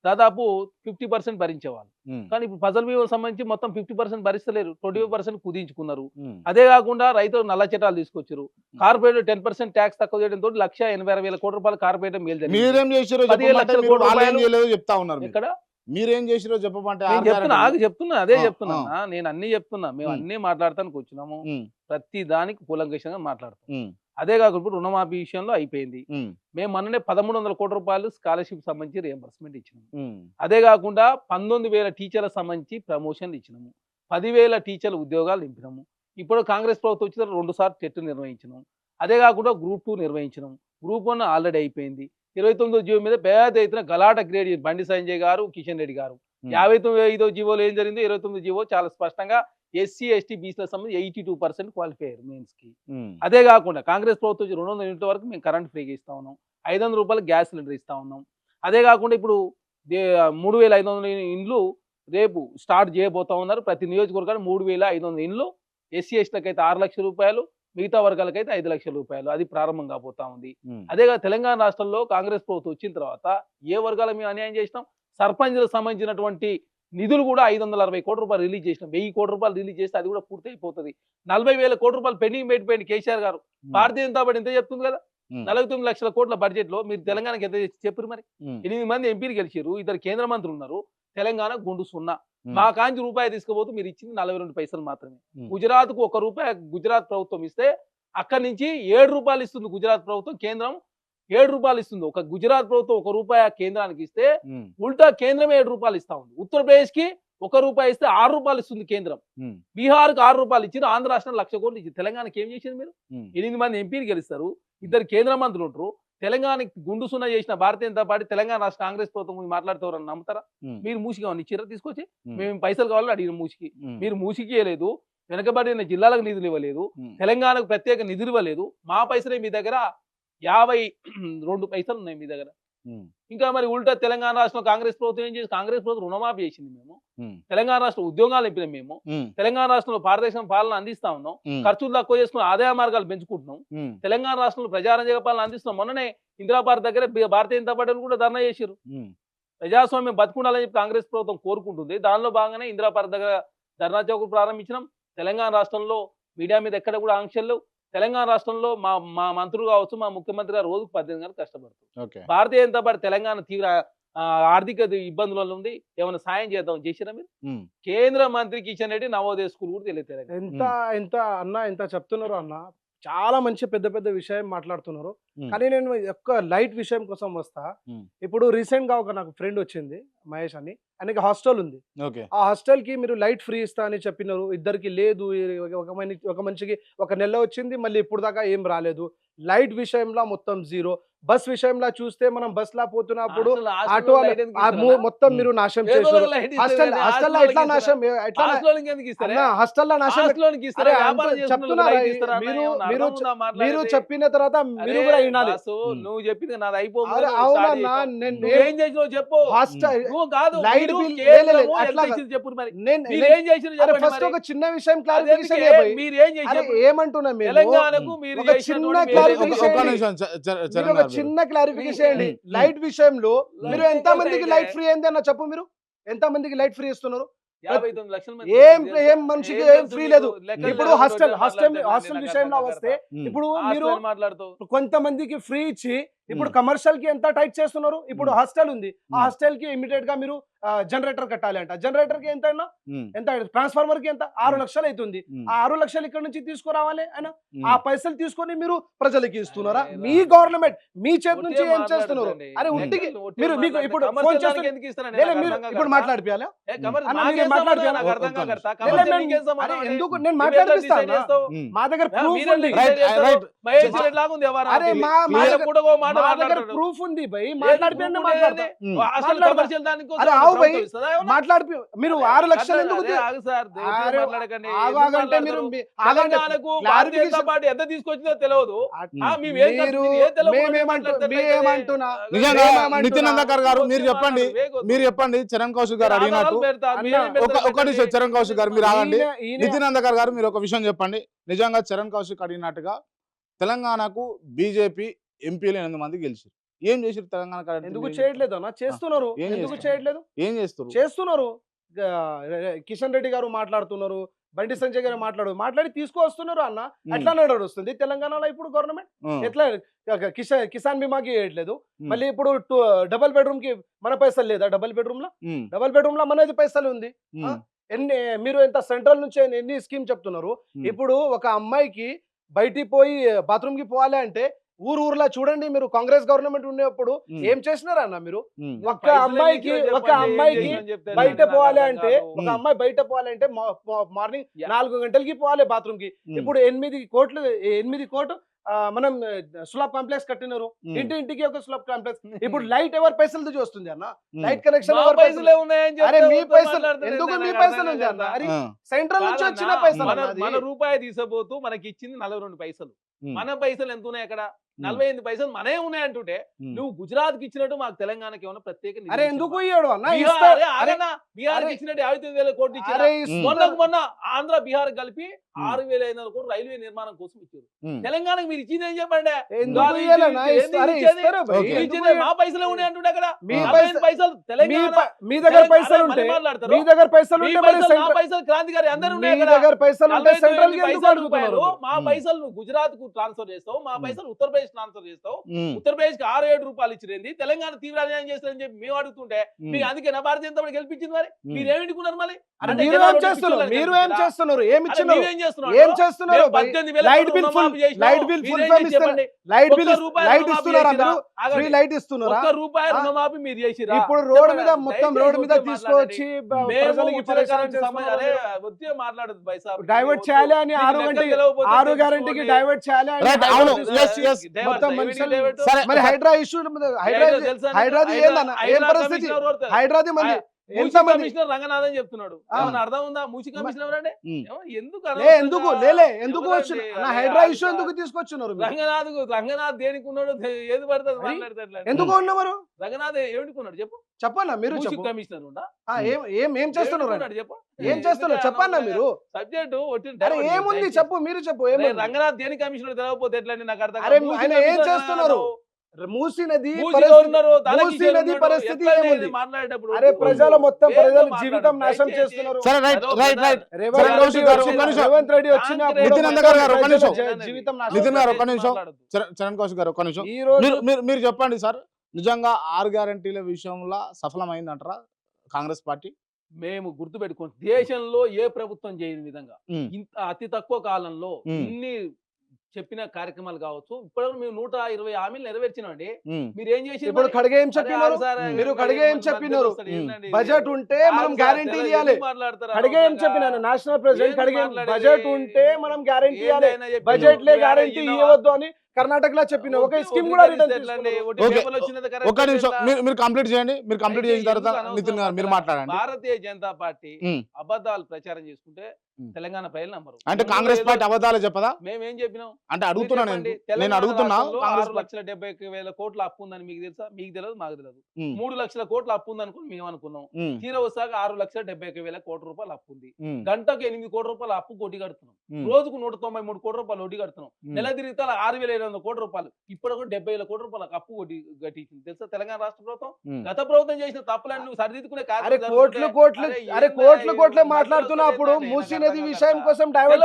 దాదాపు 50% భరించేవాళ్ళు. ఉమ్, కానీ ఇప్పుడు ఫసల్ బీమా సంబంధించి మొత్తం 50% భరిస్తలేరు, 25% కుదించుకున్నారు. ఉమ్, అదే కాకుండా రైతులకు నల్ల చట్టాలు తీసుకొచ్చారు. కార్పొరేట్ 10% ట్యాక్స్ తక్కువ చేయడంతో 1,86,000 కోట్ల రూపాయలు కార్పొరేట్ మేలు జరిగింది. మీరేం చేసిరో 15 చెప్పమంటే లక్షల మీరు కోట్ల వాళ్ళు ఏం రూపాయలు చేయలేదో చెప్తా ఉన్నారు మీరు. ఎక్కడ మీరేం చేసిరో చెప్పమంటే నేను చెప్తున్నా, ఆగి చెప్తున్నా, అదే ఆ, చెప్తున్నా. నేను అన్ని చెప్తున్నా, మేము ఉమ్. అన్ని మాట్లాడటానికి వచ్చినాము. ఉమ్, ప్రతి దానికి కూలంకషంగా మాట్లాడతాం. ఉమ్, అదే కాకుండా ఇప్పుడు రుణమాఫీ విషయంలో అయిపోయింది. ఉమ్, మేము మొన్ననే 1,300 కోట్ల రూపాయలు స్కాలర్షిప్ సంబంధించి రియంబర్స్మెంట్ ఇచ్చినాము. ఉమ్, అదే కాకుండా 19,000 టీచర్లకు సంబంధించి ప్రమోషన్లు ఇచ్చినాము. 10,000 టీచర్ల ఉద్యోగాలు నింపినాము. ఇప్పుడు కాంగ్రెస్ ప్రభుత్వం వచ్చిన 2 సార్లు టెట్ నిర్వహించినాం. అదే కాకుండా గ్రూప్ 2 నిర్వహించినాం. గ్రూప్ 1 ఆల్రెడీ అయిపోయింది. 29వ జీవో మీద పెద్ద ఎత్తున గలాట క్రియేట్ చేసి బండి సంజయ్ గారు, కిషన్ రెడ్డి గారు. 59వ జీవోలో ఏం జరిగిందో 29వ జీవో చాలా స్పష్టంగా ఎస్సీ ఎస్టీ బీసీలకు సంబంధించి 82% క్వాలిఫై అయ్యారు మెయిన్స్ కి. ఉమ్, అదే కాకుండా కాంగ్రెస్ ప్రభుత్వం 200 యూనిట్ల వరకు మేము కరెంట్ ఫ్రీగా ఇస్తా ఉన్నాం. 500 రూపాయలు గ్యాస్ సిలిండర్ ఇస్తా ఉన్నాం. అదే కాకుండా ఇప్పుడు 3,500 ఇండ్లు రేపు స్టార్ట్ చేయబోతా ఉన్నారు. ప్రతి నియోజకవర్గానికి 3,500 ఇండ్లు. ఎస్సీ ఎస్టీలకు అయితే 6 లక్షల రూపాయలు, మిగతా వర్గాలకైతే 5 లక్షల రూపాయలు. అది ప్రారంభం కాబోతా ఉంది. ఉమ్, అదేగా తెలంగాణ రాష్ట్రంలో కాంగ్రెస్ ప్రభుత్వం వచ్చిన తర్వాత ఏ వర్గాలకు మేము అన్యాయం చేసినాం? సర్పంచ్లకు సంబంధించినటువంటి నిధులు కూడా 560 కోట్ల రూపాయలు రిలీజ్ చేసినాం. 1000 కోట్ల రూపాయలు రిలీజ్ చేస్తే అది కూడా పూర్తి అయిపోతుంది. 40,000 కోట్ల రూపాయలు పెండింగ్ పెట్టిపోయింది కేసీఆర్ గారు. భారతీయ జనతా పార్టీ ఎంత చెప్తుంది కదా, ఉమ్, 49 లక్షల కోట్ల బడ్జెట్ లో మీరు తెలంగాణకి ఎంత చెప్పారు? మరి ఉమ్, 8 మంది ఎంపీలు గెలిచారు, 2 కేంద్ర మంత్రులు ఉన్నారు. తెలంగాణ గుండు సున్నా. ఉమ్, మా కాంచి రూపాయి తీసుకుపోతూ మీరు ఇచ్చింది 42 పైసలు మాత్రమే. ఉమ్. గుజరాత్ కు 1 రూపాయి గుజరాత్ ప్రభుత్వం ఇస్తే అక్కడి నుంచి 7 రూపాయలు ఇస్తుంది గుజరాత్ ప్రభుత్వం. కేంద్రం 7 రూపాయలు ఇస్తుంది. ఒక గుజరాత్ ప్రభుత్వం 1 రూపాయి కేంద్రానికి ఇస్తే ఉమ్, ఉల్టా కేంద్రమే 7 రూపాయలు ఇస్తా ఉంది. ఉత్తరప్రదేశ్ కి 1 రూపాయి ఇస్తే 6 రూపాయలు ఇస్తుంది కేంద్రం. ఉమ్, బీహార్కి 6 రూపాయలు ఇచ్చింది. ఆంధ్ర రాష్ట్రం 1,00,000 కోట్లు ఇచ్చింది. తెలంగాణకి ఏం చేసింది మీరు? ఉమ్, 8 మంది ఎంపీలు గెలుస్తారు, 2 కేంద్ర మంత్రులు ఉంటారు. తెలంగాణకి గుండు సున్నా చేసిన భారతీయ జనతా పార్టీ తెలంగాణ రాష్ట్ర కాంగ్రెస్ ప్రభుత్వం గురించి మాట్లాడుతారని నమ్ముతారా? ఉమ్, మీరు మూసిగా ఇచ్చిరా తీసుకొచ్చి? ఉమ్, మేము పైసలు కావాలని అడిగిన మూసికి. ఉమ్, మీరు మూసికి ఇవ్వలేదు. వెనకబడిన జిల్లాలకు నిధులు ఇవ్వలేదు. ఉమ్, తెలంగాణకు ప్రత్యేక నిధులు ఇవ్వలేదు. మా పైసలే మీ దగ్గర 52 పైసలు ఉన్నాయి మీ దగ్గర. ఉమ్, ఇంకా మరి ఉల్టా తెలంగాణ రాష్ట్రంలో కాంగ్రెస్ ప్రభుత్వం ఏం చేసి? కాంగ్రెస్ ప్రభుత్వం రుణమాఫీ చేసింది. మేము ఉమ్, తెలంగాణ రాష్ట్ర ఉద్యోగాలు నింపినాం. మేము ఉమ్, తెలంగాణ రాష్ట్రంలో పారదర్శక పాలన అందిస్తా ఉన్నాం. ఉమ్, ఖర్చులు తక్కువ చేసుకుని ఆదాయ మార్గాలు పెంచుకుంటున్నాం. ఉమ్, తెలంగాణ రాష్ట్రంలో ప్రజారంజక పాలన అందిస్తున్నాం. మొన్ననే ఇందిరాపార్క్ దగ్గర భారతీయ జనతా పార్టీ కూడా ధర్నా చేశారు. ఉమ్, ప్రజాస్వామ్యం బతుకుండాలని చెప్పి కాంగ్రెస్ ప్రభుత్వం కోరుకుంటుంది. దానిలో భాగంగానే ఇందిరాపార్క్ దగ్గర ధర్నా చౌక్ ప్రారంభించినాం. తెలంగాణ రాష్ట్రంలో మీడియా మీద ఎక్కడ కూడా ఆంక్షలు. తెలంగాణ రాష్ట్రంలో మా మా మంత్రులు కావచ్చు, మా ముఖ్యమంత్రి గారు రోజుకు 18 గంటలు కష్టపడుతుంది. ఓకే. భారతీయ జనతా పార్టీ తెలంగాణ తీవ్ర ఆర్థిక ఇబ్బందులలో ఉంది. ఏమైనా సాయం చేద్దాం చేసిరా మీరు? ఉమ్, కేంద్ర మంత్రి కిషన్ రెడ్డి నవోదయ స్కూల్ కూడా తెలియదు. ఎంత ఎంత అన్న ఎంత చెప్తున్నారు అన్న, చాలా మంచి పెద్ద పెద్ద విషయం మాట్లాడుతున్నారు. ఉమ్, కానీ నేను ఒక్క లైట్ విషయం కోసం వస్తా. ఉమ్, ఇప్పుడు రీసెంట్ గా ఒక నాకు ఫ్రెండ్ వచ్చింది, మహేష్ అని. ఆయనకి హాస్టల్ ఉంది. ఓకే. ఆ హాస్టల్ కి మీరు లైట్ ఫ్రీ ఇస్తా అని చెప్పినారు. ఇద్దరికి లేదు. ఒక మనిషికి 1 నెల వచ్చింది, మళ్ళీ ఇప్పుడు దాకా ఏం రాలేదు. లైట్ విషయంలో మొత్తం జీరో. బస్ విషయంలో చూస్తే మనం బస్ లా పోతున్నప్పుడు ఆటో మొత్తం మీరు నాశనం చేశారు. హాస్టల్ ఎట్లా నాశనం? ఎట్లా హాస్టల్లో నాశనం? మీరు చెప్పిన తర్వాత మీరు కూడా వినాలి. నువ్వు చెప్పింది నాది అరే అవునన్నా, ఏం చేసినావు చెప్పు. హాస్టల్ నువ్వు కాదు, లైట్ మీరు బిల్ కేంద్రము లేదు, ఎంత అట్లా ఇచ్చింది చెప్పు మరి. నేను మీరు ఏం చేసినారు అరే చెప్పండి ఫస్ట్ మరి. ఒక చిన్న విషయం క్లారిఫికేషన్ అదేందుకే మీరు ఏం చేశారు? ఏమంటున్నా మేము తెలంగాణకు మీరు ఒక చేసినటువంటి చిన్న మేలు clarification ఏదో ఒక్క ఏంటి? నిమిషం మీరు ఒక చిన్న క్లారిఫికేషన్ ఏంటి లైట్ విషయంలో? మీరు Light ఎంత మందికి అయితే లైట్ ఫ్రీ అయింది అన్న చెప్పు. మీరు ఎంత మందికి లైట్ ఫ్రీ ఇస్తున్నారు? 59 లక్షల మంది ఏం మనిషికి ఏం ఫ్రీ లేదు. ఇప్పుడు హాస్టల్ విషయంలో వస్తే ఇప్పుడు మీరు మాట్లాడుతావు కొంతమందికి ఫ్రీ ఇచ్చి ఇప్పుడు కమర్షియల్ కి ఎంత టైట్ చేస్తున్నారు. ఇప్పుడు హాస్టల్ ఉంది, ఆ హాస్టల్ కి ఇమీడియట్ గా మీరు జనరేటర్ కట్టాలి అంట. జనరేటర్ కి ఎంత ఎంత ట్రాన్స్ఫార్మర్ కి ఎంత 6 లక్షలు అవుతుంది. ఆ 6 లక్షలు ఇక్కడ నుంచి తీసుకురావాలి ఆయన. ఆ పైసలు తీసుకొని మీరు ప్రజలకి ఇస్తున్నారా? మీ గవర్నమెంట్ మీ చేతి నుంచి ఏం చేస్తున్నారు? అరే ఉట్టికి మీరు మీకు ఇప్పుడు ఫోన్ చేస్తే మీరు ఇప్పుడు మాట్లాడిపోయాలి. ఎందుకు నేను మాట్లాడిపిస్తాను? మా దగ్గర ప్రూఫ్ ఉంది. అరే మాట మా దగ్గర మాట్లాడతాడు. ప్రూఫ్ ఉంది భయ్, ఏది మాట్లాడిపోయింది proof మాట్లాడతా. ఉండేది? ఉమ్. హాస్టల్ మాట్లాడతా. కమర్షియల్ దానికోసం అరే ఏమన్నా ఆవు భయ్, ప్రభుత్వం ఇస్తుందా ఏమన్నా? మాట్లాడిపో మీరు 6 లక్షలు ఎందుకు అదే ఆగు సార్, దేవుడితో అరే, మాట్లాడకండి. ఆగాగంటే ఎందుకు మీరు మాట్లాడతారు? ఆగంటే తెలంగాణకు భారతీయ జనతా clarification- పార్టీ ఎంత తీసుకొచ్చిందో తెలియదు. ఉమ్. మేము ఏం మీరు మాట్లాడతారు? మేమేమంటున్నా నిజంగా మేమేమంటున్నా? నితిన్ అంధకర్ గారు మీరు చెప్పండి, మీరు చెప్పండి. చరణ్ కౌశిక్ గారు అడిగినట్టు ఒక నిమిషం చరణ్ కౌశిక్ గారు మీరు ఆగండి. నితిన్ అంధకర్ గారు మీరు ఒక విషయం చెప్పండి. నిజంగా చరణ్ కౌశిక్ అడిగినట్టుగా తెలంగాణకు బీజేపీ ఎంపీలు 8 మంది గెలిచారు. ఏం చేసారు తెలంగాణ ఎందుకు చేయట్లేదు అన్న? చేస్తున్నారు. ఏం ఎందుకు చేస్తున్నారు? చేయట్లేదు? ఏం చేస్తారు? చేస్తున్నారు. కిషన్ రెడ్డి గారు మాట్లాడుతున్నారు, బండి సంజయ్ గారు మాట్లాడి తీసుకువస్తున్నారు అన్న. అట్లా నడుస్తుంది తెలంగాణలో ఇప్పుడు గవర్నమెంట్. ఎట్లా కిసాన్ బీమాకి వేయట్లేదు, మళ్ళీ ఇప్పుడు డబుల్ బెడ్రూమ్ కి మన పైసలు లేదా? డబుల్ బెడ్రూమ్ లో మనది పైసలు ఉంది. మీరు ఎంత సెంట్రల్ నుంచి ఎన్ని స్కీమ్ చెప్తున్నారు? ఇప్పుడు ఒక అమ్మాయికి బయటికి పోయి బాత్రూమ్ కి పోవాలి అంటే ఊర్లా చూడండి, మీరు కాంగ్రెస్ గవర్నమెంట్ ఉన్నప్పుడు ఏం చేసినారా అన్న? మీరు ఒక అమ్మాయికి బయట పోవాలి అంటే, ఒక అమ్మాయి బయట పోవాలంటే మార్నింగ్ 4 గంటలకి పోవాలి బాత్రూమ్ కి. ఇప్పుడు 8 కోట్లు మనం స్లాబ్ కాంప్లెక్స్ కట్టినారు, ఇంటికి ఒక స్లాబ్ కాంప్లెక్స్. ఇప్పుడు లైట్ ఎవరి పైసలు వస్తుంది అన్న? లైట్ కనెక్షన్ ఎవరి పైసలు? అరే మీ పైసలు ఎందుకు? మీ పైసలు ఉంది అన్న. అరే సెంట్రల్ నుంచి వచ్చిన పైసలు మన రూపాయి తీసబోతూ మనకి ఇచ్చింది 42 పైసలు. మన పైసలు ఎంత ఉన్నాయి అక్కడ? 48 పైసలు మనే ఉన్నాయి అంటుంటే నువ్వు గుజరాత్ కి ఇచ్చినట్టు మాకు తెలంగాణకి ఏమన్నా ప్రత్యేక నిధులు అరే ఎందుకు ఇచ్చావా? ఇయ్యాడు అన్న? బీహార్ ఇచ్చినట్టు 55,000 కోట్లు ఇచ్చారు. మొన్న ఆంధ్ర బీహార్ కలిపి 6,500 కోట్లు రైల్వే నిర్మాణం కోసం ఇచ్చారు. తెలంగాణకు మీరు ఇచ్చింది ఏం చెప్పండి? ఎందుకు ఇయ్యాలన్నా? అరే ఇస్తారు భయ్. ఓకే. ఎందుకు మా పైసలే ఉన్నాయి అంటుండే అక్కడ. మీ 45 పైసలు తెలంగాణ. మీ దగ్గర పైసలు ఉంటే, మాట్లాడతారు. మీ దగ్గర పైసలు మీ ఉంటే మరి పైసలు, నా సెంట్రల్ పైసలు క్రాంతికారి అందరూ మీ ఉన్నాయి అక్కడ. దగ్గర పైసలు ఉంటే 45 సెంట్రల్ కి ఎందుకు పైసలు అడుగుతున్నారు? రూపాయలు మా పైసలు నువ్వు గుజరాత్ కు ట్రాన్స్ఫర్ చేస్తావు, మా పైసలు ఉత్తరప్రదేశ్ ట్రాన్స్ఫర్ చేస్తావు. ఉత్తరప్రదేశ్ కి 6-7 రూపాయలు ఇచ్చిరేంది, తెలంగాణ తీవ్ర అన్యాయం చేస్తారని చెప్పి మేము అడుగుతుంటే మీకు అందుకే నా భారతీయ జనతా పార్టీ గెలిపించింది. మరి మీరు ఏమిటికున్నారు? మరి అంటే మీరు ఏం చేస్తున్నారు? మీరు ఏం చేస్తున్నారు? ఏమి ఇచ్చినారు? ఏం చేస్తున్నారు? ఏం చేస్తున్నారు? Light bill full light bill full form ఇస్తారు. లైట్ బిల్ లైట్ ఇస్తున్నారా? మీరు ఫ్రీ లైట్ ఇస్తున్నారా? ₹1 రుణమాఫీ మీరు చేసిరా? ఇప్పుడు రోడ్ మీద మొత్తం రోడ్ మీద తీసుకొచ్చి ప్రజలకి మాట్లాడదు డైవర్ట్ చేయాలి అని 6 గ్యారెంటీకి డైవర్ట్ చేయాలి అని Right, అవును. Yes, yes. మొత్తం మనుషులు సరే. మరి హైడ్రా ఇష్యూ హైడ్రాది ఏందన్న? ఏం పరిస్థితి? హైడ్రాది మంది ఎంత మంది? కమిషనర్ రంగనాథన్ చెప్తున్నాడు. ఏమన్నా అర్థం ఉందా? మూసి కమిషనర్ అంటే ఎందుకు ఎందుకు లేలే ఎందుకు వచ్చిన నా హైడ్రా ఇష్యూ ఎందుకు తీసుకొచ్చున్నారు? రంగనాథ్ దేనికి ఉన్నాడు? ఏది పడుతుంది మాట్లాడతాడు. ఎందుకు ఉన్నవారు? రంగనాథ్ ఏమిటికున్నాడు చెప్పు? చెప్పన్నా మీరు. మూసి చెప్పు. కమిషనర్ ఉండా? ఏం చేస్తున్నారు? చెప్పు. ఏం చేస్తున్నారు చెప్పన్నా మీరు. సబ్జెక్టు అరే ఏముంది చెప్పు, మీరు చెప్పు. ఏముంది? రంగనాథ్ దేని కమిషనర్ తెలియకపోతే ఎట్లా నాకు అర్థం అరే కాదు. ఆయన ఏం చేస్తున్నారు? మూసీ నది పరిస్థితి ఏముంది? మాట్లాడేటప్పుడు అరే ప్రజల మొత్తం ప్రజల జీవితం నాశనం చేస్తున్నారు. సరే right right right Revanth Reddy వచ్చిన నితిన్ అంధకర్ గారు ఒక్క నిమిషం. జీవితం నితిన్ గారు ఒక్క నాశనం. నిమిషం. చరణ్ కౌశిక్ గారు ఒక్క నిమిషం. ఈ రోజు మీరు చెప్పండి సార్, నిజంగా 6 గ్యారెంటీల విషయంలో సఫలమైందంటారా కాంగ్రెస్ పార్టీ? మేము గుర్తుపెట్టుకోండి, దేశంలో ఏ ప్రభుత్వం చేయని విధంగా ఇంత అతి తక్కువ కాలంలో ఇన్ని చెప్పిన కార్యక్రమాలు కావచ్చు. ఇప్పుడు మేము 120 హామీలు నెరవేర్చినామండి. మీరు ఏం చేసి ఇప్పుడు కడిగే ఏం చెప్పినారు? మీరు కడిగే ఏం చెప్పినారు? బడ్జెట్ ఉంటే మనం గ్యారెంటీ ఇవ్వాలి. కడిగే ఏం చెప్పినాను? నేషనల్ ప్రెసిడెంట్ కడిగే బడ్జెట్ ఉంటే మనం గ్యారెంటీ ఇవ్వాలి. బడ్జెట్ లే గ్యారెంటీ ఇవ్వద్దు అని కర్ణాటకలో చెప్పిన ఒక స్కీమ్ కూడా ఒక్క నిమిషం మీరు కంప్లీట్ చేయండి. మీరు కంప్లీట్ చేసిన తర్వాత నితిన్ గారు మీరు మాట్లాడండి. భారతీయ జనతా పార్టీ అబద్ధాలు ప్రచారం చేసుకుంటే తెలంగాణ ప్రజలు నమ్మరు. అంటే కాంగ్రెస్ పార్టీ అబద్ధాలు చెప్పదా? మేమేం చెప్పినాం అంటే అడుగుతున్నా నేను అడుగుతున్నా. 6,70,000 కోట్ల అప్పు ఉందని మీకు తెలుసా? మీకు తెలియదు, మాకు తెలియదు. 3 లక్షల కోట్ల అప్పు ఉంది అనుకుని మేము అనుకున్నాం. తీరా వస్తాక 6,71,000 కోట్ల రూపాయలు అప్పు ఉంది. గంటకు 8 కోట్ల రూపాయల అప్పు వడ్డీ కడుతున్నాం. రోజుకు 193 కోట్ల రూపాయలు వడ్డీ కడుతున్నాం. నెల తిరిగితే 6,700 కోట్ల రూపాయలు. ఇప్పుడు 70,000 కోట్ల రూపాయల అప్పు వడ్డీ కట్టించింది తెలుసా తెలంగాణ రాష్ట్ర ప్రభుత్వం? గత ప్రభుత్వం చేసిన తప్పులన్నీ నువ్వు సరిదిద్దుకునే కోట్లు మాట్లాడుతున్నప్పుడు మూసీ నది విషయం కోసం డైవర్ట్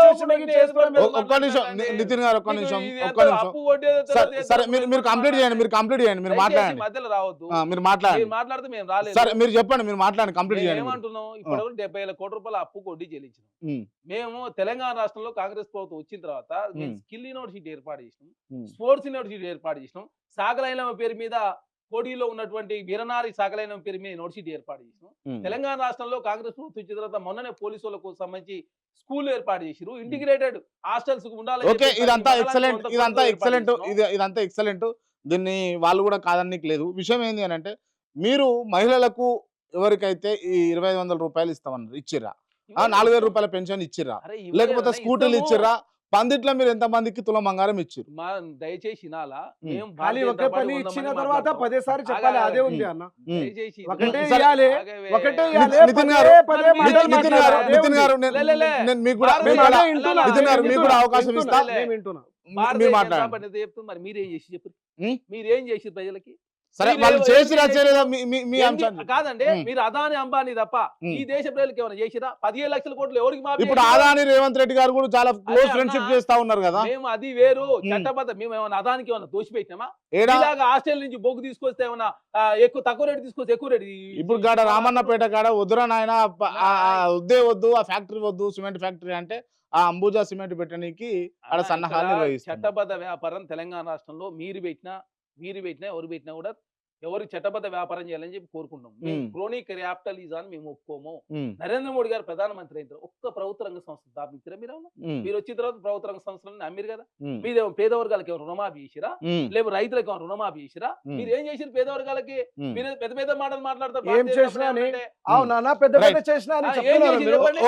ఒక్క నిమిషం నితిన్ గారు ఒక్క నిమిషం. సరే మీరు కంప్లీట్ చేయండి. మీరు మాట్లాడండి. మధ్యలో రావద్దు. మీరు మాట్లాడండి. మాట్లాడితే మేము రాలేదు. సరే మీరు చెప్పండి. మీరు మాట్లాడండి. కంప్లీట్ చేయండి. ఏమంటున్నాం? ఇప్పుడు 70,000 కోట్ల రూపాయల అప్పు వడ్డీ చెల్లించినాం. మేము తెలంగాణ రాష్ట్రంలో కాంగ్రెస్ ప్రభుత్వం వచ్చిన తర్వాత స్కిల్ యూనివర్సిటీ ఏర్పాటు చేసినాం, స్పోర్ట్స్ యూనివర్సిటీ ఏర్పాటు చేసినాం, సాగలైన పేరు మీద కోడిలో ఉన్నటువంటి వీరనారి సాగలైన పేరు మీద యూనివర్సిటీ ఏర్పాటు చేసినాం. తెలంగాణ రాష్ట్రంలో కాంగ్రెస్ ప్రభుత్వం వచ్చిన తర్వాత మొన్ననే పోలీసు వాళ్ళకు సంబంధించి స్కూల్ ఏర్పాటు చేసిరు. ఇంటిగ్రేటెడ్ హాస్టల్స్ ఉండాలి. ఓకే, ఇదంతా ఎక్సలెంట్. దీన్ని వాళ్ళు కూడా కాదనీకి లేదు. విషయం ఏంది అని అంటే మీరు మహిళలకు ఎవరికైతే ఈ 2500 రూపాయలు ఇస్తామన్నారు ఇచ్చిర్రా? 4000 రూపాయల పెన్షన్ ఇచ్చిర్రా? అరే లేకపోతే స్కూటీలు ఇచ్చిర్రా? పందిట్లో మీరు ఎంత మందికి తులం బంగారం ఇచ్చిర్రు? మా దయచేసి వినాలా మేము ఖాళీ భారతీయ ఒకే జనతా పార్టీ పని 100 ఇచ్చిన మంది తర్వాత మాట్లాడతాం. 10 సార్లు చెప్పాలి, అదే ఉంది ఉమ్. అన్న. ఉమ్. దయచేసి ఒకటే సరే. ఇయ్యాలి, ఆగవే. ఒకటే ని- ఇయ్యాలి, నితిన్ పదే గారు, పదే నితిన్ మాటలు నితిన్ గారు, మాట్లాడాలి, అదే నితిన్ ఉంది. గారు, లే, లే, లే. నేను మీకు కూడా భారతీయ మీకు మేము కూడా అదే వింటున్నా, నితిన్ గారు, మీకు కూడా అవకాశం వింటున్నా, ఇస్తా. నేను వింటున్నా. భారతీయ మీరు జనతా మాట్లాడండి. పార్టీ చెప్తుంది, మరి మీరేం చేసి చెప్పు ఉమ్. మీరేం చేసి ప్రజలకి సరే మీరు వాళ్ళు ఏం చేసిరా చేసి- చేయలేదా మీ ఏంది? అంశాన్ని కాదండి ఉమ్. మీరు అదాని అంబానీ తప్ప ఉమ్. ఈ దేశ ప్రజలకు ఏమైనా చేసిరా? 15 లక్షల కోట్లు ఎవరికి మాఫీ ఇప్పుడు చేసిరా? ఆదాని రేవంత్ రెడ్డి గారు కూడా చాలా క్లోజ్ అన్న, ఫ్రెండ్షిప్ చేస్తా ఉన్నారు కదా. మేము అది వేరు ఉమ్. చట్టబద్ధ మేము ఏమైనా అదానికి ఏమైనా దోషిపెట్టినామా? ఏడా ఇలాగా హాస్టల్ నుంచి బొగ్గు తీసుకొస్తే ఏమన్నా ఎక్కువ తక్కువ రేటు తీసుకొస్తే ఎక్కువ రేటు ఇప్పుడు గాడ రామన్నపేట కాడ వద్దురా నాయన వద్దే వద్దు, ఆ ఫ్యాక్టరీ వద్దు, సిమెంట్ ఫ్యాక్టరీ అంటే ఆ అంబుజా సిమెంట్ పెట్టడానికి ఆడ సన్నాహాలు నిర్వహిస్తారు. చట్టబద్ధ వ్యాపారం తెలంగాణ రాష్ట్రంలో మీరు పెట్టినా ఎవరు పెట్టినా కూడా ఎవరు చట్టబద్ధ వ్యాపారం చేయాలని చెప్పి కోరుకుంటాం. మేము ఉమ్. క్రోనీ క్యాపిటలిజం అని మేము ఒప్పుకోము. ఉమ్, నరేంద్ర మోడీ గారు ప్రధానమంత్రి అయిన తర్వాత ఒక్క ప్రభుత్వ రంగ సంస్థ స్థాపించారా మీరు? ఏమన్నా? ఉమ్, మీరు వచ్చిన తర్వాత ప్రభుత్వ రంగ సంస్థలను నమ్మిరు కదా. ఉమ్, మీరేమో పేద వర్గాలకి ఏమైనా రుణమాఫీ చేసిరా? ఉమ్, లేవు రైతులకు ఏమైనా రుణమాఫీ చేసిరా? ఉమ్, మీరు ఏం చేసిరు పేద వర్గాలకి? ఉమ్. మీరు పెద్ద పెద్ద మాటలు మాట్లాడతారు. ఏం భారతీయ చేసినా జనతా అని- పార్టీ అంటే అవునా పెద్ద పెద్ద Right. చేసినా అని ఏం చెప్తున్నారు చేసి మీరు. చెప్పండి.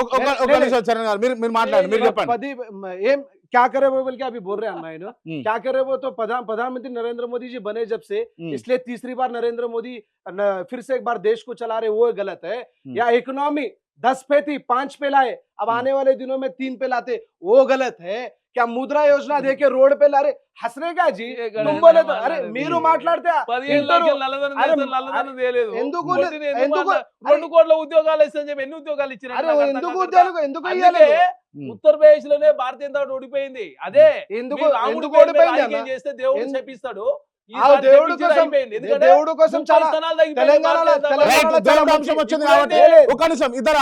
ఒక నిమిషం చరణ్ గారు, మీరు మాట్లాడండి, మీరు చెప్పండి. 10 ఏम क्या करे वो बोल के अभी बोल रहे हैं अन्ना इन हम्म। क्या करे वो तो प्रधानमंत्री नरेंद्र मोदी जी बने जब से इसलिए तीसरी बार नरेंद्र मोदी फिर से एक बार देश को चला रहे वो गलत है। या इकोनॉमी 10 पे थी 5 पे लाए, अब आने वाले दिनों में 3 पे लाते वो गलत है। क्या मुद्रा योजना देके रोड पे ला रहे हंसने का जी ये तुम गलत बोले है, तो अरे मानना మీరు नहीं। మాట్లాడితే 15 లక్షల నల్లధనం అరే, చేస్తే నల్లధనం చేయలేదు. ఎందుకు పొద్దున్న ఎందుకు మాట్లాడ- 2 కోట్ల ఉద్యోగాలు ఇస్తారని చెప్పి ఎన్ని ఉద్యోగాలు ఇచ్చినా అరే నాకు అర్థం ఎందుకు కాక ఉద్యోగాలు ఎందుకు అందుకే ఇయ్యలేదు ఉత్తరప్రదేశ్ లోనే భారతీయ జనతా పార్టీ ఓడిపోయింది. అదే ఎందుకు మీరు రాముడి ఎందుకు పేరు మీద ఓడిపోయింది రాజకీయం అన్న? చేస్తే దేవుడు ఎందు- శపిస్తాడు. ఆ ఈసారి దేవుడి శపించింది కోసం అయిపోయింది. ఎందుకంటే దేవుడి కోసం 30 చాలా స్థానాలు తగ్గిపోయింది తెలంగాణలో భారతీయ జనతా Right, పార్టీ. చాలా దేవుడి మంచి- అంశం వచ్చింది ఇప్పుడు కాబట్టి లేదు. ఒక నిమిషం ఇద్దరు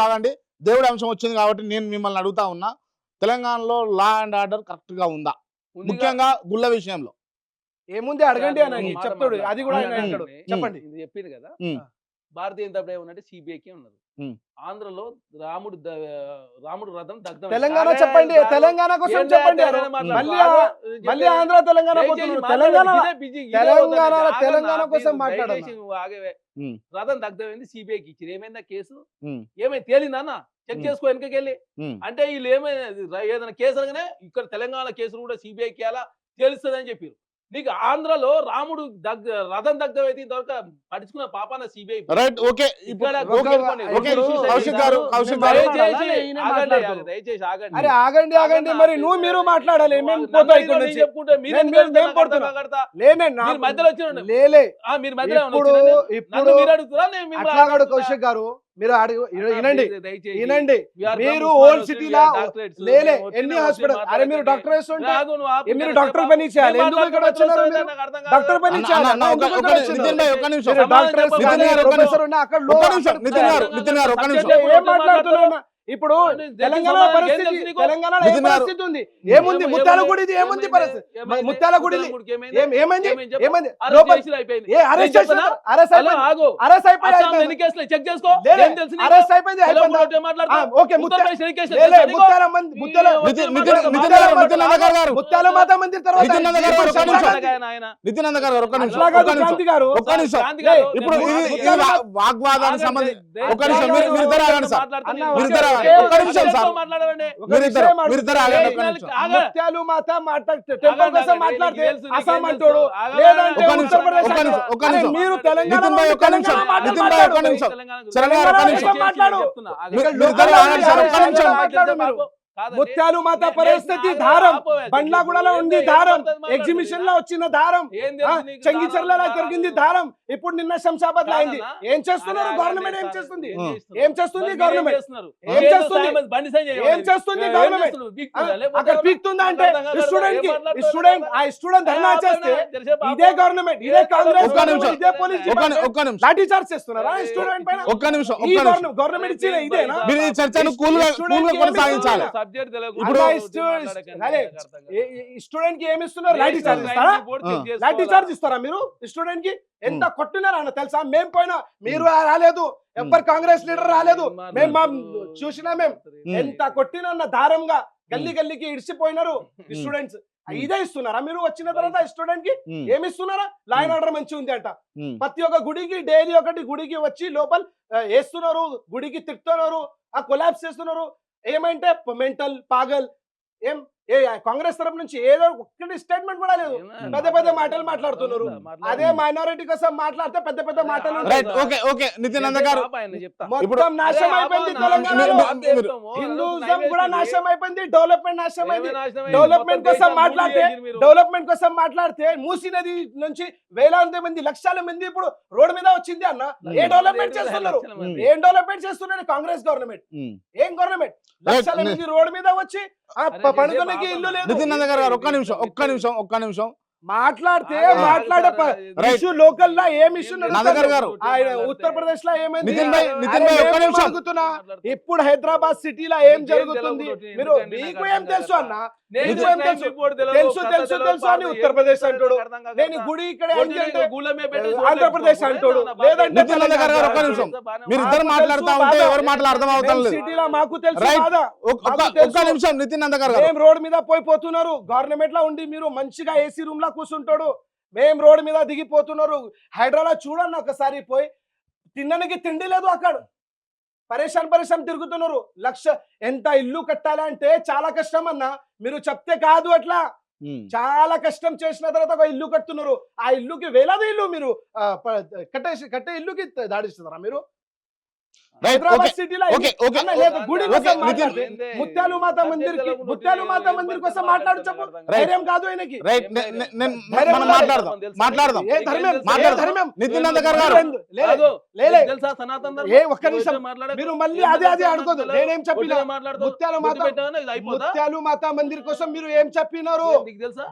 ఆగండి. దేవుడి అంశం వచ్చింది కాబట్టి నేను మిమ్మల్ని అడుగుతా ఉన్నా, తెలంగాణలో లా అండ్ ఆర్డర్ కరెక్ట్ గా ఉందా? ఉందిగా. ముఖ్యంగా గుళ్ళ విషయంలో. ఏముంది అడగండి అని ఆయన మాట చెప్తాడు, అది కూడా ఆయన మాట్లాడు. అంటాడు. చెప్పండి ఇది చెప్పింది కదా. ఉమ్. భారతీయ జనతా పార్టీ ఏమన్నట్టు సిబిఐకి ఉన్నది. ఉమ్. ఆంధ్రలో రాముడు రథం దగ్ధం తెలంగాణ అయింది. చెప్పండి, ఆగే, తెలంగాణ కోసం ఏంది చెప్పండి. తెలంగాణ మాట్లాడు. మళ్ళీ ఆగు, మళ్ళీ చెప్పేది. ఆంధ్ర తెలంగాణ దయచేసి పోతున్నారు. మాట్లాడు. తెలంగాణ ఇదే బిజీ, ఇదే తెలంగాణ వద్దండి. తెలంగాణ ఆగన్నా, కోసం please, మాట్లాడన్నా. దయచేసి నువ్వు ఆగవే. ఉమ్. రథం దగ్ధమైంది సిబిఐకి ఇచ్చారు. ఏమైందా కేసు? ఉమ్. ఏమైంది తేలిందన్న? చెక్ ఉమ్. చేసుకో వెనకకెళ్ళి. ఉమ్. అంటే వీళ్ళు ఏమైనా ఏదైనా కేసు అనగానే ఇక్కడ తెలంగాణ కేసులు కూడా సిబిఐకి ఎలా తెలుస్తుంది అని చెప్పారు. నీకు ఆంధ్రలో రాముడు రథం దగ్ధమైతే ఇంతవరకు పడుచుకున్న పాపాన సిబిఐ రైట్, ఓకే. ఇప్పుడు ఇక్కడ ఓకే, గుర్తుపెట్టుకోండి. ఓకే. ఇప్పుడు కౌశిక్ గారు, నేను గారు. దయచేసి ఈయన ఆగండి, మాట్లాడతారు. దయచేసి ఆగండి. అరే ఆగండి ఆగండి, మరి నువ్వు మీరు మాట్లాడాలి, మేము నన్ను పోతాం ఇక్కడ నేను నుంచి. చెప్పుకుంటే మీరు నేను- ఎందుకు మేము నాకు పోతున్నాం. అర్థం కాకడతా? లేనే మీరు మధ్యలో వచ్చిన లేలే మీరు మధ్యలో ఏమన్నా ఇప్పుడు వచ్చినా? ఇప్పుడు నన్ను మీరు అడుగుతారా? నేను మిమ్మల్ని అట్లాగాడు అడుగుతున్నా? కౌశిక్ గారు, మీరు అడుగు వినండి దయచేసి. వినండి. We are మీరు from ఓల్డ్ Usman సిటీలా University, we are doctorates. లేలే మేము వచ్చిన ఎన్ని వచ్చి హాస్పిటల్, అరే మీరు మాట్లాడకండి. డాక్టర్ వేస్తుంటే రాదు, నువ్వు ఆపు, మీరు ఇక్కడ డాక్టర్ చెప్పు. పని చేయాలి. నేను ఎందుకు ఇక్కడ మాట్లాడుతున్నా వచ్చినారు వస్తుందా? మీరు? నాకు అర్థం కాదు. డాక్టర్ పని అన్న, చేయాలి. అన్న, ఎందుకు ఒక ఇక్కడ నిమిషం, వచ్చినారు? నితిన్ భాయ్, ఒక నిమిషం. మీరు సమాధానం డాక్టర్ చెప్పు. వేసుకొని నితిన్ గారు, ఒక ప్రొఫెసర్ ఉన్నా అక్కడ లో ఒక నిమిషం, నితిన్ గారు, ఒక నిమిషం. ఏం మాట్లాడుతున్నా? ఇప్పుడు తెలంగాణ పరిస్థితి, తెలంగాణలో ఏ నితిన్ గారు. పరిస్థితి ఉంది? ఏముంది? ముత్యాలగుడిది ఏముంది పరిస్థితి? ముత్యాలగుడిది ఏమైంది? ఏమైంది? లోపల ఏ అరెస్ట్ చేశారు? అరెస్ట్ అయిపోయింది. అరెస్ట్ అయిపోయింది. చెక్ చేసుకో. లేలే, ఏం తెలుసు నీకు? అరెస్ట్ అయిపోయింది. హలో, అయిపోయిందా? ఒకటే మాట్లాడతా. ఓకే, ఉత్తరప్రదేశ్ ఎన్ని కేసులు లేలే, తెలుసా నీకు? ముత్యాల మంది- ముత్యాల నితిన్ మాట్లాడు, గారు, నితిన్ నగర్ గారు, ముత్యాల మాతా మందిర్ తర్వాత నితిన్ నగర్ గారు, ఒక నిమిషం. ఆయన నితిన్ నగర్ గారు, ఒక్క నిమిషం, అట్లాగా ఒక్క నిమిషం, క్రాంతి గారు ఒక్క నిమిషం. క్రాంతి గారు, ఇప్పుడు నేను ఇది మాట్లాడతాను. వాగ్వాదానికి సంబంధించి ఒక్క నిమిషం, మీరు ఇద్దరు ఆగండి సార్. అన్న, మీరు ఇద్దరు ఆగండి. ఒకే ఒక్క నిమిషం సార్. మాట్లాడండి. ఒక మీరిద్దరు విషయం మీరిద్దరు ఆగండి, ఒక్క నిమిషం. ముత్యాలు మాత టెంపుల్ కోసం మాట్లాడితే అస్సాం అంటోడు, ఆగండి, లేదంటే ఒక్క నిమిషం, ఉత్తరప్రదేశ్ ఒక్క నిమిషం, ఒక్క అరే నిమిషం. మీరు తెలంగాణ నితిన్ భాయ్, ఒక్క నిమిషం. నితిన్ భాయ్, ఒక్క నిమిషం. చరణ్ గారు, ఒక్క నిమిషం. మాట్లాడు. మీరిద్దరు ఆగండి సార్, ఒక్క నిమిషం. ముత్యాలు మాత పరిస్థితి దారం, బండ్లగూడలో ఉంది దారం, ఎగ్జిబిషన్ లో వచ్చిన దారం, చెంగిచెర్లలో జరిగింది దారం, ఇప్పుడు నిన్న శంషాబాద్ లో అయింది. ఏం చేస్తున్నారు గవర్నమెంట్? ఏం చేస్తుంది? ఏం చేస్తుంది గవర్నమెంట్? ఏం చేస్తుంది? ఏం చేస్తుంది గవర్నమెంట్? అక్కడ పీక్తుందా అంటే స్టూడెంట్ కి స్టూడెంట్ ధర్నా చేస్తే ఇదే గవర్నమెంట్, ఇదే కాంగ్రెస్ ఒక్క నిమిషం. ఇదే పోలీస్ ఒక్క నిమిషం, లాఠీ చార్జ్ చేస్తున్నారా స్టూడెంట్ పైన? ఒక్క నిమిషం, ఈ ఒక్క నిమిషం. గవర్నమెంట్ ఇచ్చిన ఇదేనా? మీరు ఈ చర్చను కూల్గా కొనసాగించాలి. ఇప్పుడు స్టూడెంట్ కి ఏమి ఇస్తున్నారు? లాఠీ చార్జ్ ఇస్తారా? లాఠీ చార్జ్ ఇస్తారా మీరు స్టూడెంట్ కి? ఎంత కొట్టినారా అన్న తెలుసా? మేము పోయినా, మీరు రాలేదు, ఎవ్వరు కాంగ్రెస్ లీడర్ రాలేదు, మేము చూసినా, మేము ఎంత కొట్టినా దారంగా గల్లీ గల్లీకి ఇడిచిపోయినారు స్టూడెంట్స్. ఇదే ఇస్తున్నారా మీరు వచ్చిన తర్వాత స్టూడెంట్ కి ఉమ్, ఏమి ఇస్తున్నారా లా అండ్ ఆర్డర్ మంచిగా ఉంది అంట ఉమ్. ప్రతి ఒక్క గుడికి డైలీ ఒకటి గుడికి వచ్చి లోపల వేస్తున్నారు గుడికి తిప్పుతున్నారు ఆ కొలాబ్స్ చేస్తున్నారు ఏమంటే మెంటల్ పాగల్ ఏం ఏ కాంగ్రెస్ తరపు నుంచి ఏదో ఒక్కటి స్టేట్మెంట్ కూడా లేదు పెద్ద పెద్ద మాటలు మాట్లాడుతున్నారు అదే మైనారిటీ కోసం మాట్లాడితే పెద్ద పెద్ద మాటలు ఉంటాయి. రైట్ ఓకే ఓకే నితిన్ అన్న గారు మొత్తం నాశనం అయిపోయింది తెలంగాణలో హిందూయిజం కూడా నాశనం అయిపోయింది డెవలప్మెంట్ నాశనం అయింది డెవలప్మెంట్ కోసం మాట్లాడితే మూసీ నది నుంచి వేలాది మంది లక్షల మంది ఇప్పుడు రోడ్డు మీద వచ్చింది అన్న ఏ డెవలప్మెంట్ చేస్తున్నారు ఏం డెవలప్మెంట్ చేస్తున్నారు కాంగ్రెస్ గవర్నమెంట్ ఏం గవర్నమెంట్ లక్షల మంది రోడ్డు మీద వచ్చి పండుగలకి ఇల్లు లేదు నితిన్ నంద గారు ఒక్క నిమిషం మాట్లాడితే ఆ, మాట్లాడే రైట్. ఇష్యూ లోకల్ లా ఏం ఇష్యూ నల్లగారు గారు. ఉత్తరప్రదేశ్ లో ఏమైంది నితిన్ భాయ్ అరే ఒక్క మేము నిమిషం అడుగుతున్నా ఇప్పుడు హైదరాబాద్ సిటీలో ఏం జరుగుతుంది మీరు మీకు ఏం తెలుసు అన్న మీకు ఏం తెలుసు తెలుసు అని ఉత్తరప్రదేశ్ అంటాడు నేను గుడి ఇక్కడ ఏంటి అంటే ఆంధ్రప్రదేశ్ అంటాడు లేదంటే నితిన్ నంద గారు ఒక్క నిమిషం మీరు ఇద్దరు మాట్లాడుతా ఉంటే ఎవరు మాటలు అర్థం అవుతాం లేదు సిటీలో మాకు తెలుసు రైట్. బాధ. ఒక్క నిమిషం నితిన్ నంద గారు మేం రోడ్ మీద పోతున్నారు గవర్నమెంట్ లో ఉండి మీరు మంచిగా ఏసీ రూమ్ లో కూర్చుంటాడు మేం రోడ్ మీద దిగిపోతున్నారు హైదరాబాద్ చూడండి ఒకసారి పోయి తినడానికి తిండి లేదు అక్కడ పరేషాన్ తిరుగుతున్నారు ఎంత ఇల్లు కట్టాలంటే చాలా కష్టం అన్న మీరు చెప్తే కాదు అట్లా చాలా కష్టం చేసిన తర్వాత ఒక ఇల్లు కడుతున్నారు ఆ ఇల్లుకి వేలాది ఇల్లు మీరు కట్టే ఇల్లుకి దాడిస్తున్నారా మీరు రైట్ హైదరాబాద్ సిటీలో ఓకే ఓకే అన్న, లేదు, గుడి కోసం ఓకే, నితిన్. మాట్లాడితే ముత్యాలు మాత మందిర్ కోసం మాట్లాడు చెప్పు ధైర్యం కాదు ఆయనకి రైట్ మనం మాట్లాడదాం ఏ ధర్మం మాట్లాడదాం. ఏ ధర్మం నితిన్ నంద గారు లేలే ఏ ఒక్క నిమిషం మీరు మళ్ళీ అదే అడుగుదు నేనేం చెప్పినా ముత్యాలు మాత మందిర్ కోసం మీరు ఏం చెప్పినారు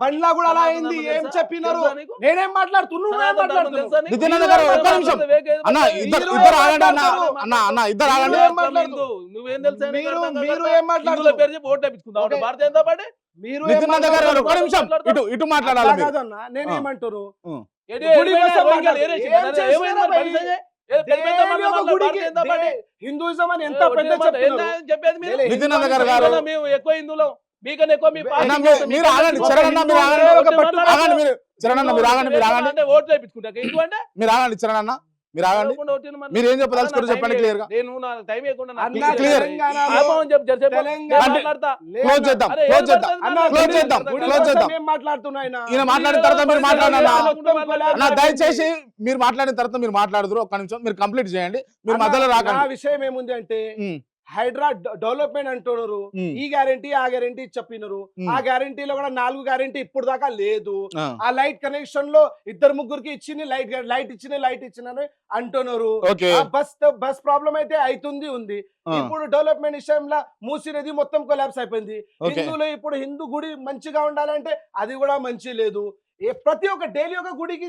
బండ్లా కూడా అలా అయింది ఏం చెప్పినారు నేనేం మాట్లాడుతున్నావు నితిన్ నంద గారు ఒక్క నిమిషం అన్న ఇద్దరు ఆగండి అన్న ఇద్దరు ఆగండి నువ్వేం తెలుసా మీరు ఏం మాట్లాడుతున్నారు పేరు చెప్పి ఓట్లు వేయించుకుందాం ఓకే. భారతీయ జనతా పార్టీ మీరు నితిన్ నంద గారు ఒక్క నిమిషం ఇటు మాట్లాడాలి మీరు. కాదన్నా నేనేమంటారు ఏంటి? గుడి కోసం రోహింగ్యాలు మాట్లాడు. ఏరేసిండ్రు. ఏం అరే, చేసినారు ఏమైంది భయ్? బండి సంజయ్? ఏ పెద్ద పెద్ద దేని మాటలు ఒక మాట్లాడు, గుడికి భారతీయ జనతా పార్టీ. హిందూయిజం అని ఎంత ఏ, పెద్ద ఒకటే మాట, చెప్తున్నారు. ఏందా చెప్పేది మీరు? లే, నితిన్ నంద గారు మేము ఎక్కువ హిందువులం మీకన్నా ఎక్కువ మీ అన్న, పార్టీ మీరు చేస్తాం. మీరు ఆగండి మీకు చరణ్ అన్న మీరు ఆగండి ఒక పట్టు ఆగండి మీరు చరణ్ అన్న మీరు ఆగండి అంటే ఓట్లు వేయించుకుంటా హిందూ అంటే మీరు ఆగండి చరణ్ అన్న మీరు ఆగండి లేకుండా ఓట్లు ఏమన్నా? మీరు ఏం చెప్పదలుచుకోరు చెప్పండి క్లియర్ గా నేను నా టైం ఇవ్వకుండా నాకు అన్న, clear. తెలంగాణలో ఆపమని చెప్పు, జర చెప్పు. తెలంగాణ నేను మాట్లాడతా. క్లోజ్ చేద్దాం అరే, క్లోజ్ ఏం చేద్దాం మాట్లాడుతున్నా? అన్న, క్లోజ్ గుడి చేద్దాం, గుడి క్లోజ్ కోసం చేద్దాం. ఏం మాట్లాడుతున్నా ఆయన? ఈయన మాట్లాడిన తర్వాత మీరు మాట్లాడండి అన్న, దయచేసి మీరు మాట్లాడిన తర్వాత మీరు మాట్లాడుదురు ఒక్క నిమిషం మీరు కంప్లీట్ చేయండి మీరు అన్న, మధ్యలో నా రాకండి విషయం ఏముంది అంటే ఉమ్, హైడ్రా డెవలప్మెంట్ అంటున్నారు ఉమ్, ఈ గ్యారంటీ ఆ గ్యారంటీ చెప్పినారు ఉమ్. ఆ గ్యారంటీలో కూడా 4 గ్యారంటీ ఇప్పుడు దాకా లేదు ఆ, ఆ లైట్ కనెక్షన్ లో 2-3కి ఇచ్చింది లైట్ ఇచ్చిన అంటున్నారు ఓకే ఆ బస్ ప్రాబ్లం అయితే అవుతుంది ఉంది ఆ, ఇప్పుడు డెవలప్మెంట్ విషయంలో మూసీ నది మొత్తం కొలాప్స్ అయిపోయింది ఓకే హిందువులు ఇప్పుడు హిందూ గుడి మంచిగా ఉండాలంటే అది కూడా మంచి లేదు ప్రతి ఒక్క డైలీ ఒక గుడికి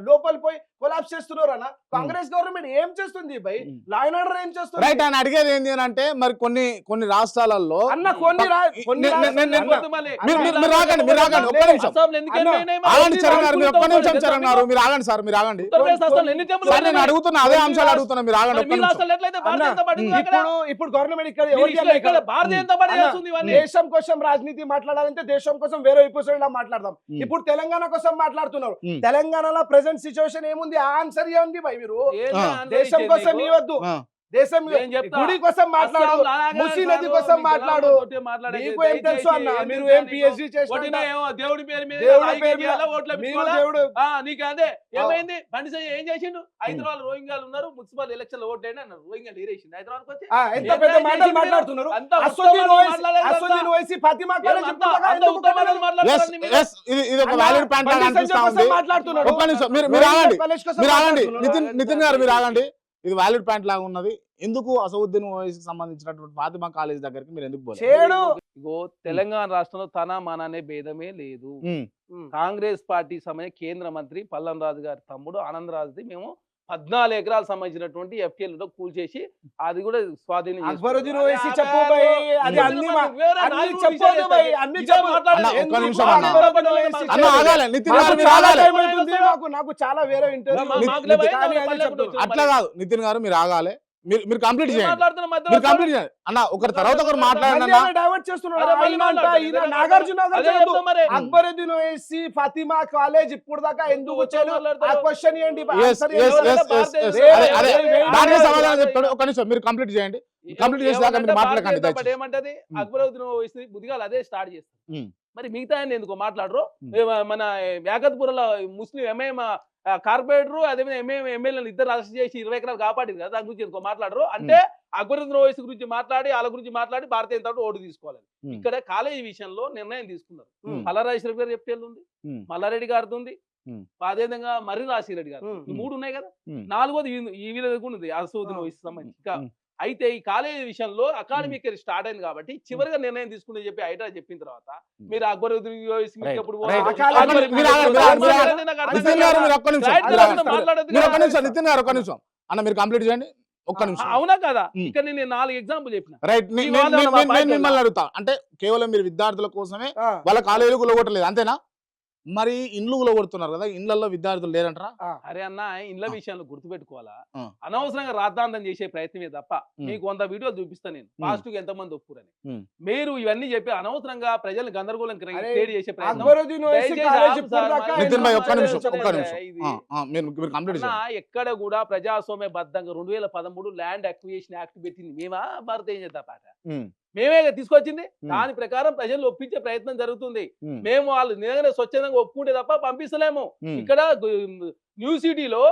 లోపల పోయి కొలాప్స్ చేస్తున్నారు అన్న కాంగ్రెస్ గవర్నమెంట్ ఏం చేస్తుంది by um. Law and order ఏం చేస్తుంది రైట్ ఆయన అడిగేది ఏంటి అని అంటే మరి కొన్ని రాష్ట్రాలలో అన్న కొన్ని మీరు రాగండి ఒక్క నిమిషం ఆగండి చరణ్ గారు మీరు ఒక్క నిమిషం చరణ్ గారు మీరు ఆగండి సార్ మీరు ఆగండి సార్ నేను అడుగుతున్నా అదే అంశాలు అడుగుతున్నా మీరు ఆగండి ఒక్క నిమిషం ఇప్పుడు గవర్నమెంట్ ఇక్కడ ఎవరికి అన్నా ఇక్కడ భారతీయ జనతా పార్టీ చేస్తుంది ఇవన్నీ. దేశం కోసం రాజనీతి మాట్లాడాలంటే దేశం కోసం వేరే ఎపిసోడ్ ఇలా మాట్లాడదాం ఉమ్. ఇప్పుడు తెలంగాణ కోసం మాట్లాడుతున్నారు ఉమ్. తెలంగాణలో ప్రెసెంట్ సిచువేషన్ ఏముంది ఆ ఆన్సర్ ఏముంది భయ్ మీరు ఏందా ఆ. ఆన్సర్ దేశం ఇచ్చేది కోసం నీకు? ఇవ్వద్దు ఆ, దేశం నేను చెప్తా. గుడి కోసం మాట్లాడు అస్సాం లాగా మూసీ సారు, నది కోసం మీకు మాట్లాడు రాబోతోటి మాట్లాడే మీకు ఏం దయచేసి తెలుసు అన్న ఏం మీరు తెలుసా ఏం నీకు? పిహెచ్డి కొట్టినా చేసిన ఏమో దేవుడి పేరు మీద దేవుడి రాయికి పేరు మీద చేయాలా, ఓట్లు మీరు వేయించుకోవాలా? దేవుడు నీకు అదే ఏమైంది బండి సంజయ్ ఏం చేసిండు హైదరాబాద్ రోహింగ్యాలు ఉన్నారు మున్సిపల్ ఎలక్షన్ లో ఓట్లు అన్నారు రోహింగ్యాలు ఏరేసిండు హైదరాబాద్ వచ్చి ఎంత పెద్ద మాటలు మాట్లాడుతున్నారు అంత అసోదీన్ ఉత్తమాలు ఓవైసీ మాట్లాడలేదు ఓవైసీ ఫాతిమా కాలేజ్ అంత ఉత్తమాలు yes, మాట్లాడతారని మీరు? yes, ఇది ఒక వ్యాలిడ్ పాయింట్ లాగా అనిపిస్తా ఉంది మాట్లాడుతున్నారు ఒక్క నిమిషం మీరు ఆగండి మీరు ఆగండి నితిన్ గారు మీరు ఆగండి ఇది వ్యాలిడ్ పాయింట్ లాగా ఉన్నది ఎందుకు అసౌద్దీన్ ఓవైసీకి సంబంధించినటువంటి ఫాతిమా కాలేజ్ దగ్గరికి మీరు ఎందుకు పోలేదు చేడు ఇగో తెలంగాణ రాష్ట్రంలో తన మన అనే భేదమే లేదు ఉమ్, కాంగ్రెస్ పార్టీ సమయ కేంద్ర మంత్రి పల్లం రాజు గారి తమ్ముడు ఆనంద్ రాజుది మేము 14 ఎకరాలు సంబంధించినటువంటి FTL లో కూల్చేసి అది కూడా స్వాధీనం అక్బరుద్దీన్ చేసుకున్నాం. ఓవైసీ చెప్పు భయ్ అది అన్ని అన్ని చెప్పొద్దు భయ్ అన్ని ఇదే చెప్పు మాట్లాడాలి. అన్న, ఒక్క నిమిషం అన్న. అక్బరుద్దీన్ ఓవైసీ అన్న ఆగాలి నితిన్ గారు నాకు మీరు చాలా ఆగాలి టైం అవుతుంది నాకు చాలా వేరే ఇంటర్వ్యూ మాకు లేవా? కానీ అదే చెప్తున్నా. అట్లా కాదు నితిన్ గారు మీరు ఆగాలి మీరు కంప్లీట్ నేను చేయండి. మాట్లాడుతున్న మధ్యలో మీరు కంప్లీట్ చేయండి అన్న. ఒకరి తర్వాత ఒకరు మాట్లాడండి అన్న. డైవర్ట్ చేస్తున్నాడు. అరే మళ్ళీ ఆయన అంట, మాట్లాడు. ఈయన నాగార్జున గారు అదే చెప్పొద్దు. చెప్తా మరి. అక్బరుద్దీన్ ఓవైసీ ఫాతిమా కాలేజ్ ఇప్పుడు దాకా ఎందుకు వచ్చారు ఆ క్వశ్చన్ ఏంటి? Yes, ఆన్సర్ yes, ఏంటి? yes, yes, yes. అదే, అదే. దానికి సమాధానం చెప్తాడు. ఒక నిమిషం మీరు కంప్లీట్ చేయండి. కంప్లీట్ చేసేదాకా మీరు మాట్లాడకండి దయచేసి. ఏమంటది అక్బరుద్దీన్ ఓవైసీ బుద్ధిగాలు అదే స్టార్ట్ చేస్తారు. ఉమ్. మరి మిగతా ఆయన ఎందుకో మాట్లాడరు. ఉమ్. మన యాకత్పురలో ముస్లిం ఎంఐఎం కార్పొరేటర్ అదేవిధంగా ఎంఐఎం ఎమ్మెల్యేలు ఇద్దరు అరెస్ట్ చేసి 20 ఎకరాలు కాపాడింది కదా, దాని గురించి ఎందుకో మాట్లాడరు. అంటే అక్బరుద్దీన్ ఓవైసీ గురించి మాట్లాడి వాళ్ళ గురించి మాట్లాడి భారతీయ జనతా పార్టీ ఓటు తీసుకోవాలి. ఇక్కడ కాలేజీ విషయంలో నిర్ణయం తీసుకున్నారు. పల్లారాజేశ్వర గారు చెప్పేది ఉంది, మల్లారెడ్డి గారిది ఉంది, అదేవిధంగా మర్రి రాజశేఖర గారు, ఈ 3 ఉన్నాయి కదా. 4వది ఈ విధంగా కూడా ఉంది అసౌద్దీన్ ఓవైసీ సంబంధించి. ఇంకా అయితే ఈ కాలేజీ విషయంలో అకాడమిక్ ఇయర్ స్టార్ట్ అయింది కాబట్టి చివరిగా నిర్ణయం తీసుకుని చెప్పి హైడ్రా చెప్పిన తర్వాత మీరు అక్బరుద్దీన్ ఓవైసీ మీకు ఎప్పుడు Right. మాట్లాడొద్దు. నితిన్ గారు ఒక నిమిషం అన్న, మీరు కంప్లీట్ చేయండి ఒక్క నిమిషం. అవునా కదా? ఇక్కడ నేను 4 ఎగ్జాంపుల్ చెప్పిన. రైట్, మిమ్మల్ని అడుగుతా. అంటే కేవలం మీరు విద్యార్థుల కోసమే వాళ్ళ కాలేజీలు కూలగొట్టలేదు అంతేనా? మరి ఇండ్లు కూలగొడుతున్నారు కదా, ఇండ్లలో విద్యార్థులు లేరంటారా? అరే అన్న, ఇండ్ల విషయంలో గుర్తుపెట్టుకోవాలా, అనవసరంగా రాద్ధాంతం చేసే ప్రయత్నమే తప్ప. మీకు 100 వీడియోలు చూపిస్తాను నేను పాజిటివ్ ఎంతమంది ఒప్పురని. మీరు ఇవన్నీ చెప్పి అనవసరంగా ప్రజలు గందరగోళం క్రియేట్ చేసే ప్రయత్నం. అక్బరుద్దీన్ ఓవైసీ కాలేజ్ ఇప్పుడు దాకా నితిన్ భాయ్ ఒక్క ఎందుకు నిమిషం చెప్పండి? ఒక్క నిమిషం మీరు కంప్లీట్ అన్న, చేయండి. ఎక్కడ కూడా ప్రజాస్వామ్య బద్దంగా 2013 ల్యాండ్ అక్విజిషన్ యాక్ట్ పెట్టింది మేమా, భారతీయ జనతా పార్టీ మేమే తీసుకొచ్చింది. దాని ప్రకారం ప్రజలు ఒప్పించే ప్రయత్నం జరుగుతుంది. మేము వాళ్ళు నిజంగానే స్వచ్ఛందంగా ఒప్పుకుంటే తప్ప పంపిస్తలేము. ఇక్కడ న్యూ సిటీలో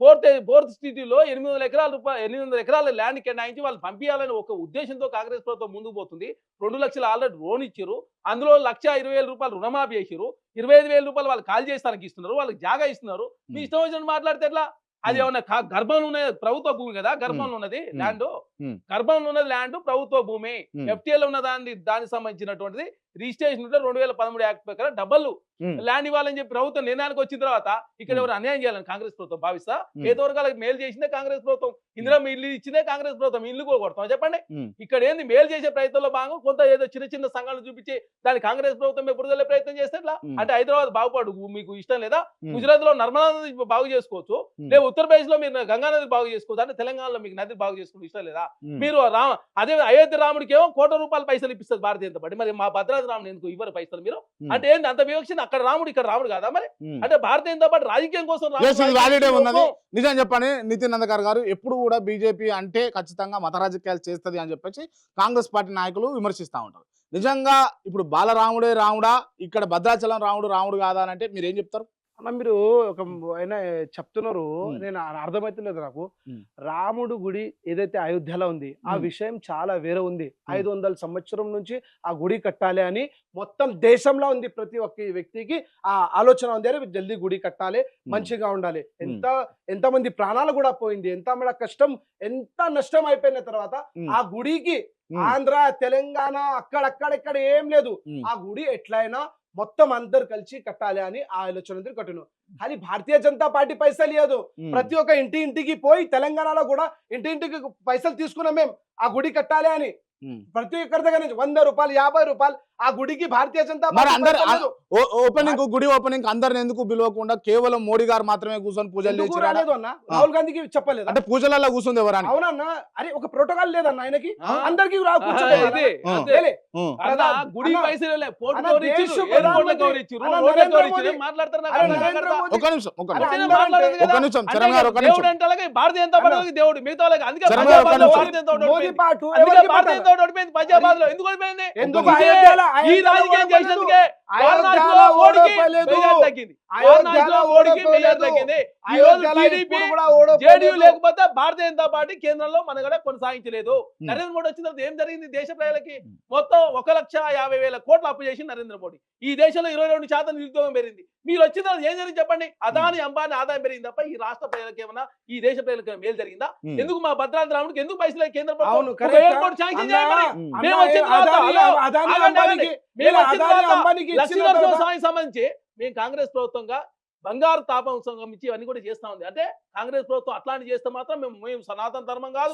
ఫోర్త్ సిటీలో 800 ఎకరాల ల్యాండ్ కేటాయించి వాళ్ళు పంపించాలని ఒక ఉద్దేశంతో కాంగ్రెస్ ప్రభుత్వం ముందుకు పోతుంది. 2 లక్షలు ఆల్రెడీ లోన్ ఇచ్చారు. అందులో 1,20,000 రూపాయలు రుణమాఫీ చేసారు. 25,000 రూపాయలు వాళ్ళు కాల్ చేస్తానికి ఇస్తున్నారు, వాళ్ళకి జాగా ఇస్తున్నారు. మీ ఇష్టం వచ్చినట్టు మాట్లాడితే ఎట్లా? అది ఏమన్నా గర్భంలో ఉన్నది ప్రభుత్వ భూమి కదా, గర్భంలో ఉన్నది ల్యాండ్, గర్భంలో ఉన్నది ల్యాండ్ ప్రభుత్వ భూమి. ఎఫ్టీఎల్ ఉన్న దానికి సంబంధించినటువంటిది రిజిస్ట్రేషన్ ఉంటే 2013 యాక్ట్ ప్రకారం డబ్బులు ల్యాండ్ ఇవ్వాలని చెప్పి ప్రభుత్వం నిర్ణయానికి వచ్చిన తర్వాత ఇక్కడ ఎవరు అన్యాయం చేయాలని కాంగ్రెస్ ప్రభుత్వం భావిస్తా? పేద వర్గాలకు మేలు చేసిందే కాంగ్రెస్ ప్రభుత్వం, ఇందులో ఇల్లు ఇచ్చిందే కాంగ్రెస్ ప్రభుత్వం. ఇల్లు కొడతాం చెప్పండి. ఇక్కడ ఏంది మేలు చేసే ప్రయత్నంలో భాగంగా కొంత ఏదో చిన్న సంఘాలు చూపించి దాని కాంగ్రెస్ ప్రభుత్వం బురదలే ప్రయత్నం చేస్తే ఎట్లా? అంటే హైదరాబాద్ బాగుపడు మీకు ఇష్టం లేదా? గుజరాత్ లో నర్మదా నది బాగు చేసుకోవచ్చు, లేదా ఉత్తరప్రదేశ్ లో మీరు గంగా నది బాగు చేసుకోవచ్చు, అంటే తెలంగాణలో మీకు నది బాగు చేసుకుంటే ఇష్టం లేదా? మీరు అదే అయోధ్య రాముడికి ఏమో ₹1,00,00,000 పైసలు ఇప్పిస్తారు భారతీయ జనతా పార్టీ, మరి మా భద్రాద్రి రాముడు ఎందుకు ఇవ్వరు పైసలు మీరు? అంటే ఏంటి అంత వివక్షణ? అక్కడ రాముడు ఇక్కడ రాముడు కాదా? మరి అంటే భారతీయ జనతా పార్టీ రాజకీయం కోసం నిజం చెప్పని నితిన్ నందకర్ గారు ఎప్పుడు కూడా బీజేపీ అంటే ఖచ్చితంగా మత రాజకీయాలు చేస్తుంది అని చెప్పేసి కాంగ్రెస్ పార్టీ నాయకులు విమర్శిస్తూ ఉంటారు. నిజంగా ఇప్పుడు బాలరాముడే రాముడా, ఇక్కడ భద్రాచలం రాముడు కాదా అని అంటే మీరు ఏం చెప్తారు? అన్న, మీరు ఒక ఆయన చెప్తున్నారు, నేను అర్థమవుతలేదు నాకు. రాముడు గుడి ఏదైతే అయోధ్యలో ఉంది ఆ విషయం చాలా వేరే ఉంది. 500 సంవత్సరం నుంచి ఆ గుడి కట్టాలి అని మొత్తం దేశంలో ఉంది. ప్రతి ఒక్క వ్యక్తికి ఆ ఆలోచన ఉంది, అరే జల్దీ గుడి కట్టాలి, మంచిగా ఉండాలి. ఎంతమంది ప్రాణాలు కూడా పోయింది, ఎంత కష్టం, ఎంత నష్టం అయిపోయిన తర్వాత ఆ గుడికి ఆంధ్ర తెలంగాణ అక్కడక్కడ ఏం లేదు, ఆ గుడి ఎట్లయినా మొత్తం అందరు కలిసి కట్టాలి అని ఆ ఆలోచన కట్టును. కానీ భారతీయ జనతా పార్టీ పైసలు లేదు. ప్రతి ఒక్క ఇంటికి పోయి తెలంగాణలో కూడా ఇంటికి పైసలు తీసుకున్నాం మేము ఆ గుడి కట్టాలి అని. ప్రతి ఒక్కరి దగ్గర నుంచి 100 రూపాయలు 50 రూపాయలు ఆ గుడికి భారతీయ జనతా పార్టీ ఓపెనింగ్ గుడి ఓపెనింగ్ అందరిని ఎందుకు పిలవకుండా కేవలం మోడీ గారు మాత్రమే కూర్చొని పూజలు చేసి అన్న రాహుల్ గాంధీకి చెప్పలేదు అంటే పూజలలో కూర్చుంది ఎవరన్నా? అవునన్నా, అరే ఒక ప్రోటోకాల్ లేదన్న ఆయనకి, అందరికి గుడి పైసలు భారతీయ జనతా పార్టీ దేవుడు మిగతా పంజాబాద్ లో ఎందుకు ఓడిపోయింది? ఈ రాజకీయం చేసినందుకే లేకపోతే భారతీయ జనతా పార్టీ కేంద్రంలో మనగడ కొనసాగించలేదు. నరేంద్ర మోడీ వచ్చిన తర్వాత ఏం జరిగింది? దేశ ప్రజలకి మొత్తం 1,50,000 కోట్లు అప్పు చేసి నరేంద్ర మోడీ. ఈ దేశంలో 22% నిరుద్యోగం పెరిగింది. మీరు వచ్చిన తర్వాత ఏం జరిగింది చెప్పండి? అదాని అంబానీ ఆదాయం పెరిగింది తప్ప ఈ రాష్ట్ర ప్రజలకు ఏమన్నా, ఈ దేశ ప్రజలకు మేలు జరిగిందా? ఎందుకు మా భద్రాద్రి రాముడికి ఎందుకు పైసలు కేంద్ర ప్రభుత్వం ఎయిర్పోర్ట్ శాంక్షన్ చేయాలి? మేము వచ్చిన సంబంధించి మేము కాంగ్రెస్ ప్రభుత్వంగా బంగారు తాపం సంబంధించి ఇవన్నీ కూడా చేస్తా ఉంది. అంటే కాంగ్రెస్ ప్రభుత్వం అట్లాంటి చేస్తే మాత్రం మేము సనాతన ధర్మం కాదు,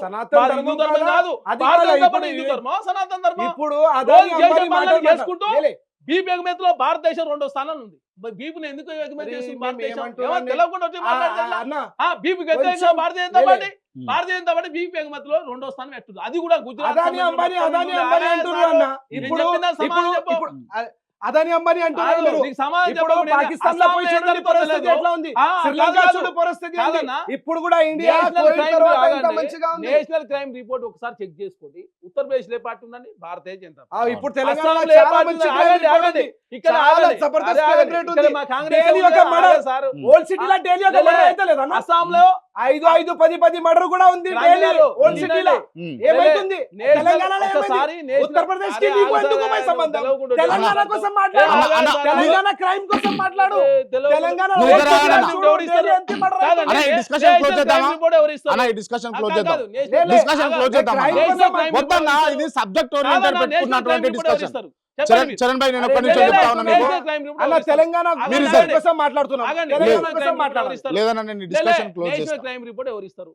హిందూ ధర్మం కాదు, హిందూ ధర్మం సనాతన ధర్మం చేసుకుంటూ బీపీ ఎగుమతిలో భారతదేశం 2వ స్థానంలో ఉంది. బీపీని ఎందుకు ఎగుమతి చేస్తుంది భారతదేశం? తెలవకుండా BP Bharatiya Janata party Bharatiya Janata party BP ఎగుమతిలో 2వ స్థానం ఎట్టుంది అది కూడా గుజరాత్ అదాని అంబానీ అంటున్నారు అన్న. ఇప్పుడు అదాని అంబానీ అంటున్నారు మీరు. ఇప్పుడు పాకిస్తాన్ లో పోయి చూడండి పరిస్థితి ఎట్లా ఉంది, శ్రీలంక చూడు పరిస్థితి ఏంది. ఇప్పుడు కూడా ఇండియా కోవిడ్ తర్వాత ఇంత మంచిగా ఉంది. నేషనల్ క్రైమ్ రిపోర్ట్ ఒకసారి చెక్ చేసుకోండి. ఉత్తరప్రదేశ్ లో ఏ పార్టీ ఉందండి? భారతీయ జనతా పార్టీ. ఇప్పుడు తెలంగాణలో అస్సాంలో ఏ చాలా పార్టీ మంచి ఉంది? crime ఆగండి, report ఆగండి. ఉంది. ఇక్కడ చాలా ఆగండి. జబర్దస్త్ అదే crime ఆగండి. rate ఇక్కడ ఉంది. మా కాంగ్రెస్ డైలీ ఒక ఆగండి మర్డర్ సార్. ఓల్డ్ సిటీలో డైలీ ఒక మర్డర్ అయితే లేదన్న. అస్సాంలో 5 10 మర్డర్ కూడా ఉంది డైలీ ఓల్డ్ సిటీలో. ఏమైతుంది తెలంగాణలో? ఏమైంది? ఉత్తరప్రదేశ్ కి నీకు ఎందుకు పోయి సంబంధం? తెలంగాణ కోసం మాట్లాడు, తెలంగాణ క్రైమ్ కోసం మాట్లాడు. తెలంగాణ డిస్కషన్ క్లోజ్ చేద్దాం. వద్దన్నా, ఇది సబ్జెక్ట్ ఓరియంటెడ్ పెట్టుకున్నటువంటి డిస్కషన్. చరణ్ భాయ్, నేను ఒక్క నిమిషం చెప్తా ఉన్నా మీకు. అన్న తెలంగాణ మీరు కోసం మాట్లాడుతున్నాం. తెలంగాణ కోసం మాట్లాడాలి. లేదన్నా, నేను డిస్కషన్ క్లోజ్ నేషనల్ చేస్తాను. క్రైమ్ రిపోర్ట్ ఎవరు ఇస్తారు?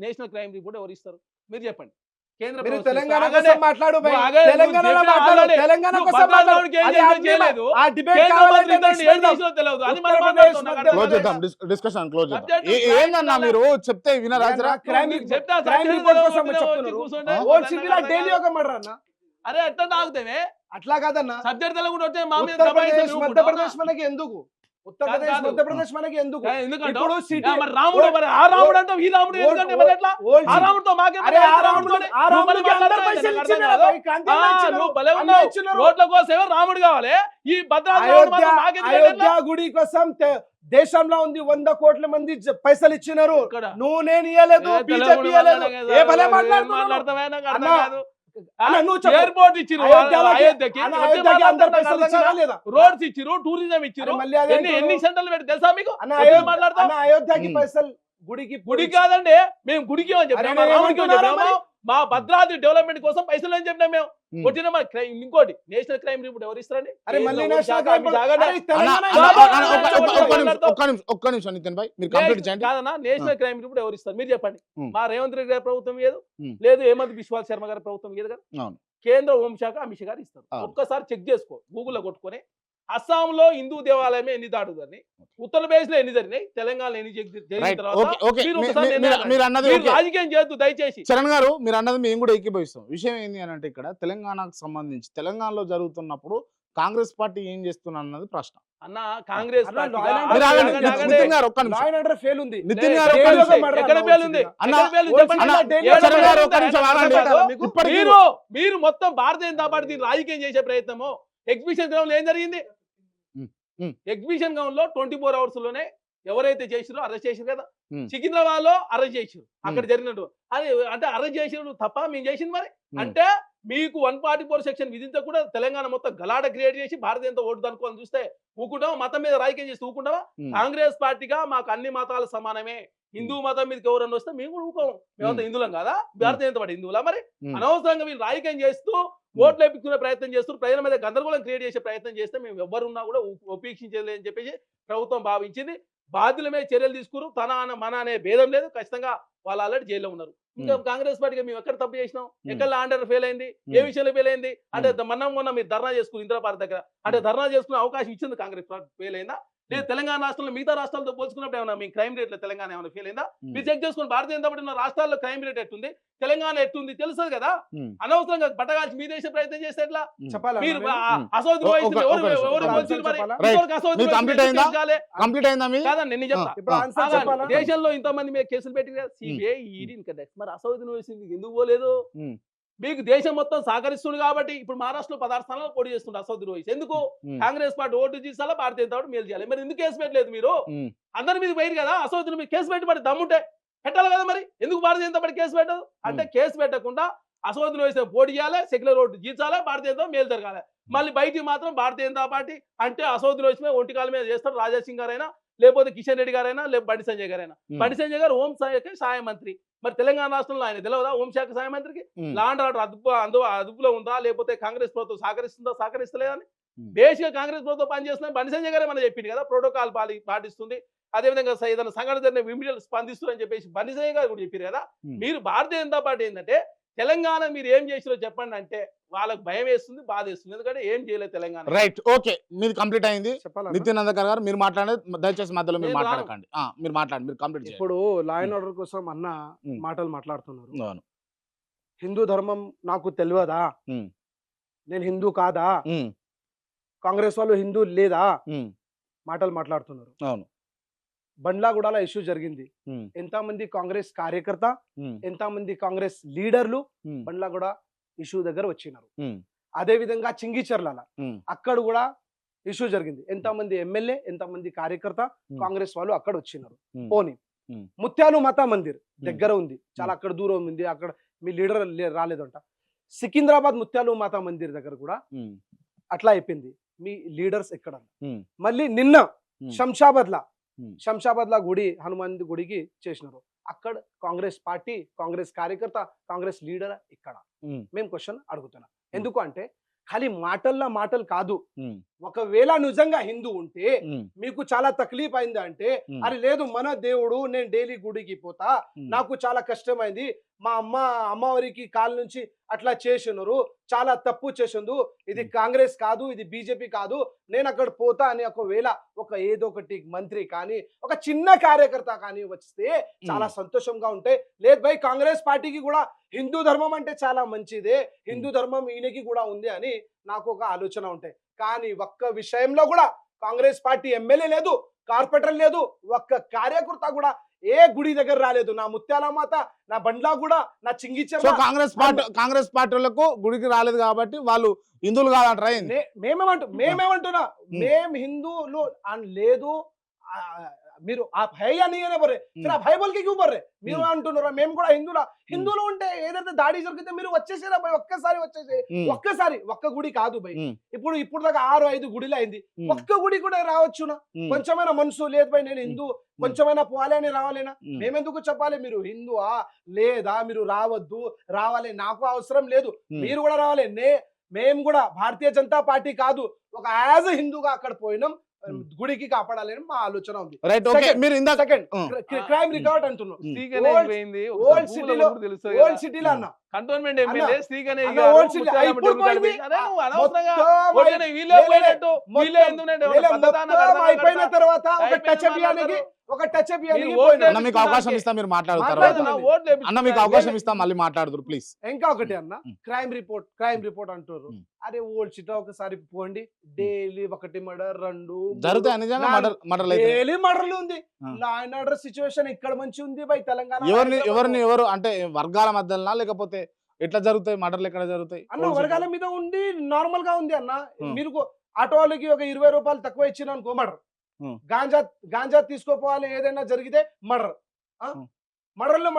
నేషనల్ క్రైమ్ రిపోర్ట్ ఎవరు ఇస్తారు? మీరు చెప్పండి. కేంద్ర మీరు ప్రభుత్వం తెలంగాణ ఇస్తారు. కోసం మాట్లాడు భయ్. ఆగండి, తెలంగాణలో నువ్వు మాట్లాడు. చెప్పే తెలంగాణ నువ్వు కోసం మాట్లాడు. భద్రాచలానికి ఏం అది చేసినా అన్ని చేయలేదు. ఆ డిబేట్ కేంద్ర కావాలంటే మంత్రి next ఏం పెడదాం. చేసినా తెలియదు. అది మనం ఉత్తరప్రదేశ్ మాట్లాడుతున్నాం. మధ్య క్లోజ్ చేద్దాం, డిస్కషన్ క్లోజ్ చేద్దాం. Subject ఏందన్నా మీరు చెప్తే వినరాజరా? క్రైమ్ చెప్తా, క్రైమ్ సత్యం రిపోర్ట్ తెలియదు, కోసం వచ్చి చెప్తున్నారు. కూర్చోండి. ఓల్డ్ సిటీలో డైలీ ఒక మర్డర్ అన్న. అరే ఎట్లా తాగుతామే? అట్లా కాదన్న. సబ్జెక్ట్ తెలియకుండా వచ్చే మా మీద ఉత్తరప్రదేశ్ దబాయిస్తాం నువ్వు మధ్యప్రదేశ్ మనకి ఎందుకు? ఉత్తరప్రదేశ్ కాదు. మధ్యప్రదేశ్ మనకి ఎందుకు? ఎందుకంటే ఇప్పుడు సిటీ మరి రాముడు, మరి ఆ రాముడు అంటావు, ఈ రాముడు ఎందుకంటే మరి ఎట్లా? ఆ రాముడితో మాకే అరే పని, ఆ ఆ రాముడితో రాముడు ఆ రాముడికి అందరు పైసలు ఇచ్చినారు భయ్, క్రాంతి అన్న ఇచ్చినారు. నువ్వు భలే అన్న ఉన్నావు. ఇచ్చినారు. రోడ్ల కోసం రాముడు కావాలి, ఈ భద్రాద్రి రాముడు అయోధ్య మాత్రం మాకెందుకు అయోధ్య ఎట్లా? గుడి కోసం దేశంలో ఉంది 100 కోట్ల మంది పైసలు ఇచ్చినారు. ఇక్కడ. నువ్వు నేను ఇయ్యలేదు, ఏ బీజేపీ తెలంగాణ ఇయ్యలేదు. మాట్లాడగా ఏ భలే ఏం మాట్లాడుతున్నావు? మాట్లాడతావే నాకు అర్థం అన్న, కాదు. అన్న నువ్వు చెప్పు. ఎయిర్పోర్ట్ ఇచ్చిరు అయోధ్యకి అందరు పైసలు ఇచ్చినా లేదా? రోడ్స్ ఇచ్చిరు, టూరిజం ఇచ్చిరు. అరే మళ్ళీ అదే ఎన్ని అంటున్నావు. సెంటర్లు పెట్టి తెలుసా మీకు? అన్న ఎట్లా అయోధ్య మాట్లాడతావు? అన్న అయోధ్యకి ఉమ్. పైసలు గుడికి గుడి కాదండి, మేము గుడికి అని అరే చెప్పినాం, నేను రాముడికి అని ఏమంటున్నారా చెప్పినాము, మా భద్రాద్రి డెవలప్మెంట్ కోసం పైసలు అని చెప్పినాం మేము. ఉమ్. కొట్టిన మా ఇంకోటి నేషనల్ క్రైమ్ రిపోర్ట్ ఎవరు ఇస్తారండి? అరే మళ్ళీ కేంద్ర నేషనల్ హోంశాఖ, క్రైమ్ మీ జాగ్రత్త. అరే తెలంగాణ అన్న, ఇంకా అన్న, బాగా అన్న, మాట్లాడుతున్నావు. ఒక్క నిమిషం నితిన్ భాయ్, మీరు కంప్లీట్ చేయండి. కాదన్నా, నేషనల్ క్రైమ్ రిపోర్ట్ ఎవరు ఇస్తారు? మీరు చెప్పండి. ఉమ్. మా రేవంత్ రెడ్డి గారి ప్రభుత్వం ఏదు, ఉమ్. లేదు హేమంత్ బిశ్వాల్ శర్మ గారి ప్రభుత్వం ఏదు కదా. అవును. కేంద్ర హోంశాఖ అమిత్ షా గారు ఇస్తారు. అవును. ఒక్కసారి చెక్ చేసుకో, గూగుల్లో కొట్టుకొని. అస్సాంలో హిందూ దేవాలయమే ఎన్ని దాటుదని, ఉత్తరప్రదేశ్ లో ఎన్ని జరిగినాయి, తెలంగాణలో ఎన్ని జరిగిన రైట్, తర్వాత ఓకే, ఓకే. మీరు ఒకసారి మీరు అన్నది మీరు ఓకే. రాజకీయం చేయొద్దు దయచేసి. చరణ్ గారు, మీరు అన్నది మేము కూడా ఏకీభవిస్తాం. విషయం ఏంటి అని అంటే, ఇక్కడ తెలంగాణకు సంబంధించి తెలంగాణలో జరుగుతున్నప్పుడు కాంగ్రెస్ పార్టీ ఏం చేస్తున్నా అన్నది ప్రశ్న. అన్న కాంగ్రెస్ అన్న, పార్టీ లాయల్ ఆగండి, అంటారు. మీరు ఆగండి, ఆగండి. ఆగండి. నితిన్ గారు ఒక్క లా నిమిషం. అండ్ ఆర్డర్ ఫెయిల్ ఉంది. నితిన్ గారు ఒక్క డైలీ ఒక నిమిషం. మర్డర్ ఎక్కడ అన్న పేలుంది? వచ్చింది. అన్న, ఎక్కడ పేలుంది? ఓ చెప్పండి. అన్న, డైలీ ఒక చరణ్ గారు ఒక్క మర్డర్ నిమిషం అన్న. ఆగండి. మీకు ఇప్పటికీ మీరు మొత్తం భారతీయ జనతా పార్టీ దీన్ని రాజకీయం చేసే ప్రయత్నము. ఎగ్జిబిషన్ గ్రౌండ్ లో ఏం జరిగింది? ఎగ్జిబిషన్ గ్రౌండ్ లో 24 hours లోనే ఎవరైతే చేసిరో అరెస్ట్ చేసిరు కదా. సికింద్రాబాద్ లో అరెస్ట్ చేసిరు, అక్కడ జరిగినట్టు. అది అంటే అరెస్ట్ చేసిరు తప్ప మేము చేసింది మరి. అంటే మీకు 144 సెక్షన్ విధించకుండా తెలంగాణ మొత్తం గలాడ క్రియేట్ చేసి భారతీయ జనతా ఓటు అనుకోవాలని చూస్తే ఊకుంటావా? మతం మీద రాజకీయం చేసి ఊకుంటావా? కాంగ్రెస్ పార్టీగా మాకు అన్ని మతాలు సమానమే. హిందూ మతం మీదకి ఎవరన్నా వస్తే మేము కూడా ఊకోం. మేమంతా హిందువులం కాదా? భారతీయ జనతా పార్టీ హిందువులా? మరి అనవసరంగా వీళ్ళు రాజకీయం చేస్తూ ఓట్లు వేపించుకునే ప్రయత్నం చేస్తూ ప్రజల మీద గందరగోళం క్రియేట్ చేసే ప్రయత్నం చేస్తే మేము ఎవరున్నా కూడా ఉపేక్షించలేదు అని చెప్పేసి ప్రభుత్వం భావించింది. బాధ్యుల మీద చర్యలు తీసుకురు. తన మన అనే భేదం లేదు. ఖచ్చితంగా వాళ్ళు ఆల్రెడీ జైల్లో ఉన్నారు. ఇంకా కాంగ్రెస్ పార్టీగా మేము ఎక్కడ తప్పు చేసినాం? ఎక్కడ ఆర్డర్ ఫెయిల్ అయింది? ఏ విషయంలో ఫెయిల్ అయింది? అంటే మొన్న మీరు ధర్నా చేసుకుని ఇందిరా పార్టీ దగ్గర అంటే ధర్నా చేసుకునే అవకాశం ఇచ్చింది కాంగ్రెస్ పార్టీ ఫెయిల్ అయిందా? లేదు తెలంగాణ రాష్ట్రంలో మిగతా రాష్ట్రాలతో పోల్చుకున్నప్పుడు ఏమన్నా మీ క్రైమ్ రేట్లో తెలంగాణ ఏమైనా ఫెయిల్ అయిందా? మీరు చెక్ చేసుకుని భారతీయ జనతా పార్టీ ఉన్న రాష్ట్రాల్లో క్రైమ్ రేట్ ఎట్టుంది, తెలంగాణ ఎట్టుంది తెలుస్తుంది కదా. అనవసరంగా బట్టగాల్చి మీ దేశ ప్రయత్నం చేస్తే ఎట్లా? చెప్పాలా మీరు అన్న? అసోదరు వహించిన ఎవరు పోల్చిరు మరి? ఇంతవరకు అసోదరు మీరు కంప్లీట్ వహించిన అయిందా? కేసు కాలే. కంప్లీట్ అయిందా మీది? కాదండి, నేను చెప్తా. ఇప్పుడు ఆన్సర్ ఆగండి. చెప్పాలా? దేశంలో ఇంతమంది మీద కేసులు పెట్టి సిబిఐ, ఈడీ, ఇన్కమ్ ట్యాక్స్, మరి అసౌద్ యూనివర్సిటీ ఎందుకు పోలేదు? మీకు దేశం మొత్తం సహకరిస్తుంది కాబట్టి ఇప్పుడు మహారాష్ట్రలో 16 స్థానాలు పోటీ చేస్తుండే అసౌద్ యూనివర్సిటీ. ఎందుకు? Congress party vote తీసాలా, Bharatiya Janata party మేలు చేయాలి. మరి ఎందుకు కేసు పెట్టలేదు మీరు? అందరి మీద పోయి కదా అసౌద్ మీద కేసు పెట్టి మరి దమ్ముంటే పెట్టాలి కదా. మరి ఎందుకు భారతీయ జనతా పార్టీ కేసు పెట్టదు? అంటే కేసు పెట్టకుండా అసౌద్ యూనివర్సిటీ పోటీ చేయాలి, సెక్యులర్ ఓటు జీర్చాలి, భారతీయ జనతా మేలు జరగాలి. మళ్ళీ బయటికి మాత్రం భారతీయ జనతా పార్టీ అంటే అసౌద్ యూనివర్సిటీ మీద ఒంటికాల మీద చేస్తారు. రాజా సింగ్ గారైనా, లేకపోతే కిషన్ రెడ్డి గారైనా, లేకపోతే బండి సంజయ్ గారైనా. బండి సంజయ్ గారు హోంశాఖ సహాయ మంత్రి. మరి తెలంగాణ రాష్ట్రంలో ఆయన తెలియదా హోంశాఖ సహాయ మంత్రికి? లా అండ్ ఆర్డర్ అదుపులో ఉందా, లేకపోతే కాంగ్రెస్ ప్రభుత్వం సహకరిస్తుందా, సహకరిస్తలేదని బేసిక్గా కాంగ్రెస్ ప్రభుత్వం పనిచేస్తున్నా బండి సంజయ్ గారే మనం చెప్పింది కదా. ప్రోటోకాల్ పాటిస్తుంది, అదేవిధంగా ఏదైనా సంఘటన జరిగిన ఇమీడియట్ స్పందిస్తుందని చెప్పేసి బండి సంజయ్ గారు కూడా చెప్పారు కదా. మీరు భారతీయ జనతా పార్టీ ఏంటంటే తెలంగాణ మీరు ఏం చేసిరో చెప్పండి అంటే వాళ్ళకి భయం వేస్తుంది, బాధ వేస్తుంది. ఎందుకంటే ఏం చేయలేదు తెలంగాణ. రైట్, ఓకే, మీది కంప్లీట్ అయింది. చెప్పాలా నిత్యానందకర్ గారు మీరు మాట్లాడేది దయచేసి మధ్యలో మీరు నేను రాను. మాట్లాడకండి. మీరు మాట్లాడండి, మీరు కంప్లీట్ చేయండి. ఇప్పుడు లా అండ్ ఆర్డర్ కోసం అన్న ఉమ్. మాటలు మాట్లాడుతున్నారు. అవును. హిందూ ధర్మం నాకు తెలియదా, ఉమ్. నేను హిందూ కాదా, ఉమ్. కాంగ్రెస్ వాళ్ళు హిందూ లేదా ఉమ్. మాటలు మాట్లాడుతున్నారు. అవును. బండ్లాగూడలో ఇష్యూ జరిగింది. ఉమ్. ఎంతమంది కాంగ్రెస్ కార్యకర్త, ఉమ్. ఎంతమంది కాంగ్రెస్ లీడర్లు ఉమ్. బండ్లాగూడ ఇష్యూ దగ్గర వచ్చినారు. ఉమ్. అదే విధంగా చింగిచర్ల ఉమ్. అక్కడ కూడా ఇష్యూ జరిగింది. ఎంతమంది ఎమ్మెల్యే, ఎంతమంది కార్యకర్త కాంగ్రెస్ వాళ్ళు అక్కడ వచ్చినారు. ఉమ్. పోనీ ఉమ్. ముత్యాలు మాతా మందిర్ దగ్గర ఉంది, చాలా అక్కడ దూరం ఉంది, అక్కడ మీ లీడర్ రాలేదంట. సికింద్రాబాద్ ముత్యాలు మాతా మందిర్ దగ్గర కూడా ఉమ్. అట్లా అయిపోయింది. మీ లీడర్స్ ఎక్కడ? ఉమ్. మళ్ళీ నిన్న ఉమ్. శంషాబాద్ లా గుడి, హనుమాన్ గుడికి చేసినారు. అక్కడ కాంగ్రెస్ పార్టీ, కాంగ్రెస్ కార్యకర్త, కాంగ్రెస్ లీడర్ ఇక్కడ. ఉమ్. మేము క్వశ్చన్ అడుగుతున్నాం. ఎందుకు అంటే ఖాళీ మాటలు కాదు. ఉమ్. ఒకవేళ నిజంగా హిందూ ఉంటే ఉమ్. మీకు చాలా తక్లీఫ్ అయింది అంటే, ఉమ్. అరే లేదు మన దేవుడు, నేను డైలీ గుడికి పోతా, ఉమ్. నాకు చాలా కష్టమైంది, మా అమ్మవారికి కాళ్ళ నుంచి అట్లా చేసినారు, చాలా తప్పు చేసిండు, ఇది కాంగ్రెస్ కాదు, ఇది బీజేపీ కాదు, నేను అక్కడ పోతా అని ఒకవేళ ఏదో ఒకటి మంత్రి కానీ ఒక చిన్న కార్యకర్త కానీ వస్తే చాలా సంతోషంగా ఉంటాయి. లేదు భయ్, కాంగ్రెస్ పార్టీకి కూడా హిందూ ధర్మం అంటే చాలా మంచిదే, హిందూ ధర్మం ఈయనకి కూడా ఉంది అని నాకు ఒక ఆలోచన ఉంటాయి. కానీ ఒక్క విషయంలో కూడా కాంగ్రెస్ పార్టీ ఎమ్మెల్యే లేదు, కార్పొరేటర్ లేదు, ఒక్క కార్యకర్త కూడా ఏ గుడి దగ్గర రాలేదు. నా ముత్యాల మాత, నా బండ్లా కూడా, నా సో చింగిచర్ల. కాంగ్రెస్ పార్టీలకు గుడికి రాలేదు కాబట్టి వాళ్ళు హిందువులు కాదంటారా ఏంది? మేమేమంటున్నా, మేము హిందువులు అని లేదు. ఆ, మీరు ఆ భయ అని బర్రే ఆ భయ బల్కి క్యూ బర్రే మీరు అంటున్నారా? మేము కూడా హిందువులు ఉంటే ఏదైతే దాడి జరిగితే మీరు వచ్చేసారా భయ్, ఒక్కసారి వచ్చేసి ఒక్క గుడి కాదు భయ్, ఇప్పుడు దాకా 6-5 గుడిలు అయింది, ఒక్క గుడి కూడా రావచ్చునా? కొంచెమైనా మనసు లేదు భయ్, నేను హిందూ, కొంచెమైనా పోవాలి అని రావాలేనా? మేమెందుకు చెప్పాలి మీరు హిందువా లేదా, మీరు రావాలి, నాకు అవసరం లేదు, మీరు కూడా రావాలి. మేము కూడా భారతీయ జనతా పార్టీ కాదు, ఒక యాజ్ హిందూగా అక్కడ పోయినాం, గుడికి కాపాడాలని మా ఆలోచన ఉంది. Right, okay. మీరు ఇందాక సెకండ్ క్రైమ్ రికార్డ్ అంటున్నాం. ఓల్డ్ సిటీలో అన్న కంటోన్మెంట్ ఎమ్మెల్యే శ్రీగణేష్ అన్న, గారు ఓల్డ్ సిటీ ముత్యాలమ్మ ఇప్పుడు టెంపుల్ పోయింది. అరే నువ్వు అనవసరంగా మొత్తం ఓకేనా, వీళ్ళే పోయినట్టు, వీళ్ళే ఎందుకంటే ఎవరు పద్ధతి అన్న మొత్తం అర్థం అయిపోయిన కాదు. తర్వాత ఒక అయిపోయిన టచ్ అప్ మాట్లాడతారు. ఇవ్వడానికి ఓట్లు అన్న మీకు అవకాశం ఇస్తా, మీరు మాట్లాడతారు. మాట్లాడతాను. ఓట్లు వేపించుకున్నారు. అన్న మీకు అవకాశం ఇస్తా, మళ్ళీ మాట్లాడుతురు ప్లీజ్. ఇంకా ఒకటి అన్న, క్రైమ్ రిపోర్ట్ అంటారు. అరే ఓల్డ్ సిటీ ఒకసారి పోండి, డైలీ 1 మర్డర్ 2 జరుగుతాయి నిజంగా మర్డర్లు అయితే. డైలీ మర్డర్లు ఉంది. లా అండ్ ఆర్డర్ సిచ్యువేషన్ ఇక్కడ మంచి ఉంది బై తెలంగాణ. ఎవరు అంటే వర్గాల మధ్యలో లేకపోతే ఎట్లా జరుగుతాయి మర్డర్లు, ఎక్కడ జరుగుతాయి అన్న? వర్గాల మీద ఉండి నార్మల్ గా ఉంది అన్న. మీరు ఆటో వాళ్ళకి ఒక 20 రూపాయలు తక్కువ ఇచ్చిన అనుకో మర్డర్, గాంజా తీసుకోపోవాలి, ఏదైనా జరిగితే మర్డర్, మర్డర్లు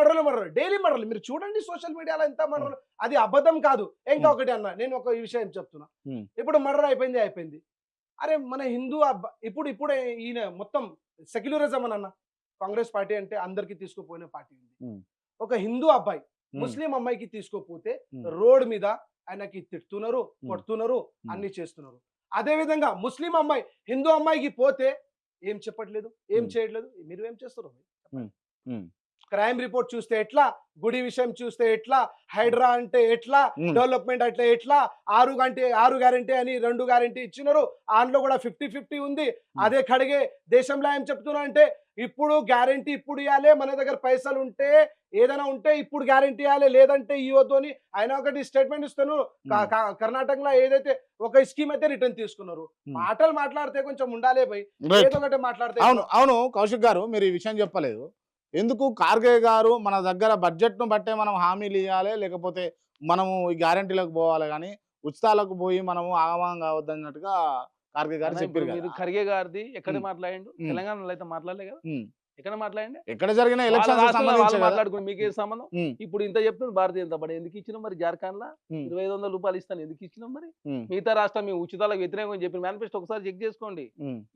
డైలీ మర్డర్లు. మీరు చూడండి సోషల్ మీడియాలో ఎంత మర్డర్లు, అది అబద్ధం కాదు. ఇంకా ఒకటి అన్న, నేను ఒక విషయం చెప్తున్నా. ఇప్పుడు మర్డర్ అయిపోయింది. అరే మన హిందూ ఇప్పుడు ఈయన మొత్తం సెక్యులరిజం అని అన్న. కాంగ్రెస్ పార్టీ అంటే అందరికి తీసుకుపోయిన పార్టీ ఉంది. ఒక హిందూ అబ్బాయి ముస్లిం అమ్మాయికి తీసుకోపోతే రోడ్ మీద ఆయనకి తిడుతున్నారు, కొడుతున్నారు, అన్ని చేస్తున్నారు. అదే విధంగా ముస్లిం అమ్మాయి హిందూ అమ్మాయికి పోతే ఏం చెప్పట్లేదు, ఏం చేయట్లేదు. మీరు ఏం చేస్తారు? క్రైమ్ రిపోర్ట్ చూస్తే ఎట్లా, గుడి విషయం చూస్తే ఎట్లా, హైడ్రా అంటే ఎట్లా, డెవలప్మెంట్ అంటే ఎట్లా, 6 గ్యారెంటీ అని 2 గ్యారెంటీ ఇచ్చినారు. అందులో కూడా 50-50 ఉంది. అదే కడిగే దేశంలో ఏం చెప్తున్నా అంటే, ఇప్పుడు గ్యారెంటీ ఇప్పుడు ఇవ్వాలి, మన దగ్గర పైసలు ఉంటే ఏదైనా ఉంటే ఇప్పుడు గ్యారెంటీ ఇవ్వాలి, లేదంటే ఇవ్వద్దు అని ఆయన ఒకటి స్టేట్మెంట్ ఇస్తాను. కర్ణాటకలో ఏదైతే ఒక స్కీమ్ అయితే రిటర్న్ తీసుకున్నారు. మాట్లాడితే కొంచెం ఉండాలి భయ్, ఏదో ఒకటి మాట్లాడితే. అవును కౌశిక్ గారు, మీరు ఈ విషయం చెప్పలేదు ఎందుకు? ఖార్గే గారు మన దగ్గర బడ్జెట్ ను బట్టే మనం హామీలు ఇవ్వాలి, లేకపోతే మనము ఈ గ్యారెంటీలకు పోవాలి, కానీ ఉచితాలకు పోయి మనము ఆగమనం కావద్దన్నట్టుగా ఖార్గే గారు చెప్పారు. మీరు ఖర్గే గారిది ఎక్కడ మాట్లాడిండు? తెలంగాణలో అయితే మాట్లాడలే కదా, ఎక్కడ మాట్లాడండి? ఎక్కడ జరిగిన ఎలక్షన్ మాట్లాడుకుని మీకే సంబంధం? ఇప్పుడు ఇంత చెప్తుంది భారతీయ జనతా పార్టీ. ఎందుకు ఇచ్చినాం మరి? జార్ఖండ్ లా 2500 రూపాయలు ఇస్తాను, ఎందుకు ఇచ్చినాం మరి? మిగతా రాష్ట్రం మీ ఉచితాలకు వ్యతిరేకం చెప్పిన మేనిఫెస్టో ఒకసారి చెక్ చేసుకోండి.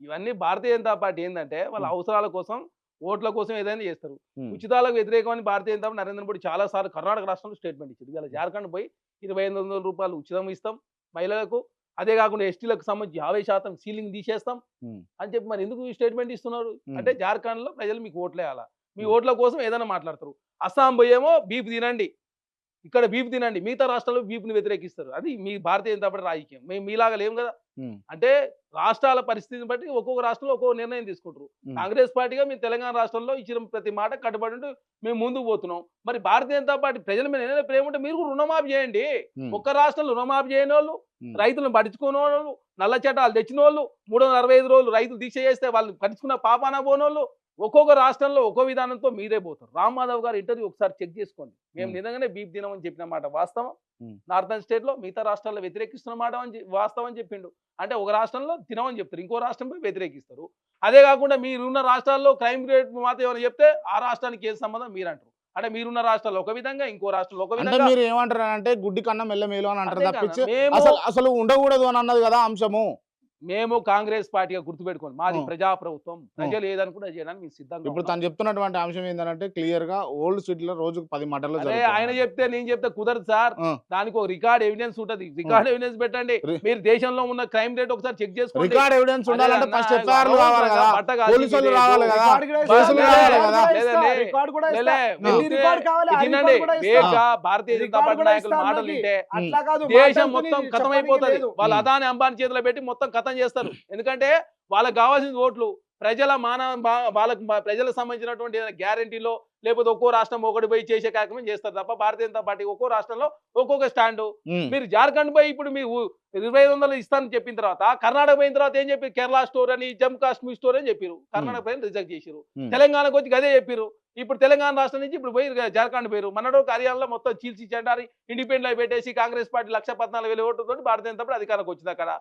ఇవన్నీ భారతీయ జనతా పార్టీ ఏంటంటే వాళ్ళ అవసరాల కోసం, ఓట్ల కోసం ఏదైనా చేస్తారు. ఉచితాలకు వ్యతిరేకం అని భారతీయ జనతా పార్టీ నరేంద్ర మోడీ చాలా సార్లు కర్ణాటక రాష్ట్రంలో స్టేట్మెంట్ ఇచ్చింది. ఇలా జార్ఖండ్ పోయి 2500 రూపాయలు ఉచితం ఇస్తాం మహిళలకు, అదే కాకుండా ఎస్టీలకు సంబంధించి 50% సీలింగ్ తీసేస్తాం అని చెప్పి మరి ఎందుకు స్టేట్మెంట్ ఇస్తున్నారు అంటే, జార్ఖండ్ లో ప్రజలు మీకు ఓట్లు వేయాలా, మీ ఓట్ల కోసం ఏదైనా మాట్లాడతారు. అస్సాం పోయేమో బీఫ్ తినండి, ఇక్కడ బీప్ తినండి, మిగతా రాష్ట్రాల్లో బీప్ని వ్యతిరేకిస్తారు. అది మీ భారతీయ జనతా పార్టీ రాజకీయం. మేము మీలాగా లేము కదా. ఉమ్, అంటే రాష్ట్రాల పరిస్థితిని బట్టి ఒక్కొక్క రాష్ట్రంలో ఒక్కొక్క నిర్ణయం తీసుకుంటారు. ఉమ్. కాంగ్రెస్ పార్టీగా మేము తెలంగాణ రాష్ట్రంలో ఇచ్చిన ప్రతి మాట కట్టుబడి ఉంటూ మేము ముందుకు పోతున్నాం. మరి భారతీయ జనతా పార్టీ ప్రజల మీద ఏదైనా ప్రేమ ఉంటే మీరు కూడా రుణమాఫీ చేయండి. ఉమ్, ఒక్క రాష్ట్రంలో రుణమాఫీ చేయని వాళ్ళు, ఉమ్. రైతులను పట్టించుకునే వాళ్ళు, నల్ల చట్టాలు తెచ్చిన వాళ్ళు, 365 రోజులు రైతులు దీక్ష చేస్తే వాళ్ళు పట్టించుకున్న పాపాన పోనోళ్ళు, ఒక్కొక్క రాష్ట్రంలో ఒక్కో విధానంతో మీరే పోతారు. రామ్ మాధవ్ గారు ఇంటర్వ్యూ ఒకసారి చెక్ చేసుకోండి. మేము నిజంగానే బీప్ దినమని చెప్పిన మాట వాస్తవం. నార్థన్ స్టేట్ లో మిగతా రాష్ట్రాల్లో వ్యతిరేకిస్తున్న మాట వాస్తవం అని చెప్పిండు. అంటే ఒక రాష్ట్రంలో తినమని చెప్తారు, ఇంకో రాష్ట్రంపై వ్యతిరేకిస్తారు. అదే కాకుండా మీరున్న రాష్ట్రాల్లో క్రైమ్ రేట్ మాత్రం ఏమైనా చెప్తే ఆ రాష్ట్రానికి ఏం సంబంధం మీరు అంటారు. అంటే మీరున్న రాష్ట్రాల్లో ఒక విధంగా, ఇంకో రాష్ట్రంలో ఒక అంటే విధంగా. మీరు ఏమంటారు అంటే గుడ్డి కన్నా మెల్ల మేలు అని అంటారు అదే కదా, తప్పించి మేము అసలు ఉండకూడదు అని అన్నది కదా అంశము. మేము కాంగ్రెస్ పార్టీగా గుర్తుపెట్టుకోండి, మాది ఆ. ప్రజాప్రభుత్వం. ప్రజలు ఏదనుకుంటే చేయడానికి మేము సిద్ధంగా ఇప్పుడు ఉన్నాం. తను చెప్తున్నటువంటి అంశం ఏంటంటే క్లియర్ గా ఓల్డ్ సిటీలో రోజుకు 10 మటర్లు అరే ఆయన చెప్తే నేను చెప్తే కుదరదు సార్. దానికి ఒక రికార్డ్ ఎవిడెన్స్ ఉంటది. రికార్డ్ ఎవిడెన్స్ పెట్టండి. మీరు దేశంలో ఉన్న క్రైమ్ రేట్ ఒకసారి చెక్ చేసుకోండి. రికార్డ్ ఎవిడెన్స్ ఉండాలంటే అదే ఫస్ట్ అన్న, ఎఫ్ఐఆర్లు కావాలి కదా, బట్ట కాల్చి పోలీసులు మీరు రావాలి కదా, రికార్డ్ కూడా కేసులు ఇస్తా, రావాలి రికార్డ్ కదా. కూడా ఇస్తా, లేదండి. రికార్డ్ కూడా లేలే, ఇస్తా. ఎన్ని మీరు రికార్డ్ కావాలి, ఆ తినండి. రికార్డ్ కూడా ఇస్తా. వేగంగా భారతీయ జనతా రికార్డ్ పార్టీ కూడా నాయకులు ఇస్తా మాటలు అన్నకి. వింటే అట్లా కాదు, దేశం మాట్లాడుతూ మొత్తం నీకు కథం చెప్పడానికి అయిపోతుంది. లేదు. వాళ్ళ అదాని అంబానీ చేతిలో పెట్టి మొత్తం కథం చేస్తారు. ఎందుకంటే వాళ్ళకి కావాల్సిన ఓట్లు ప్రజల వాళ్ళకి ప్రజలకు సంబంధించినటువంటి గ్యారంటీలో, లేకపోతే ఒక్కో రాష్ట్రం ఒకటి పోయి చేసే కార్యక్రమం చేస్తారు తప్ప భారతీయ జనతా పార్టీ ఒక్కో రాష్ట్రంలో ఒక్కొక్క స్టాండు. మీరు జార్ఖండ్ పోయి ఇప్పుడు మీరు 2500 ఇస్తానని చెప్పిన తర్వాత కర్ణాటక పోయిన తర్వాత ఏం చెప్పారు? కేరళ స్టోర్ అని, జమ్మూ కాశ్మీర్ స్టోర్ అని చెప్పారు. కర్ణాటక పోయి రిజెక్ట్ చేశారు. తెలంగాణకు వచ్చి అదే చెప్పారు. ఇప్పుడు తెలంగాణ రాష్ట్రం నుంచి ఇప్పుడు పోయి జార్ఖండ్ పోయారు. మనడో హర్యానాలో మొత్తం చీల్చి చెండారి ఇండిపెండెంట్ పెట్టేసి కాంగ్రెస్ పార్టీ 1,14,000 ఓట్లతో భారతీయ జనతా పార్టీ అధికారంకి వచ్చింది అక్కడ.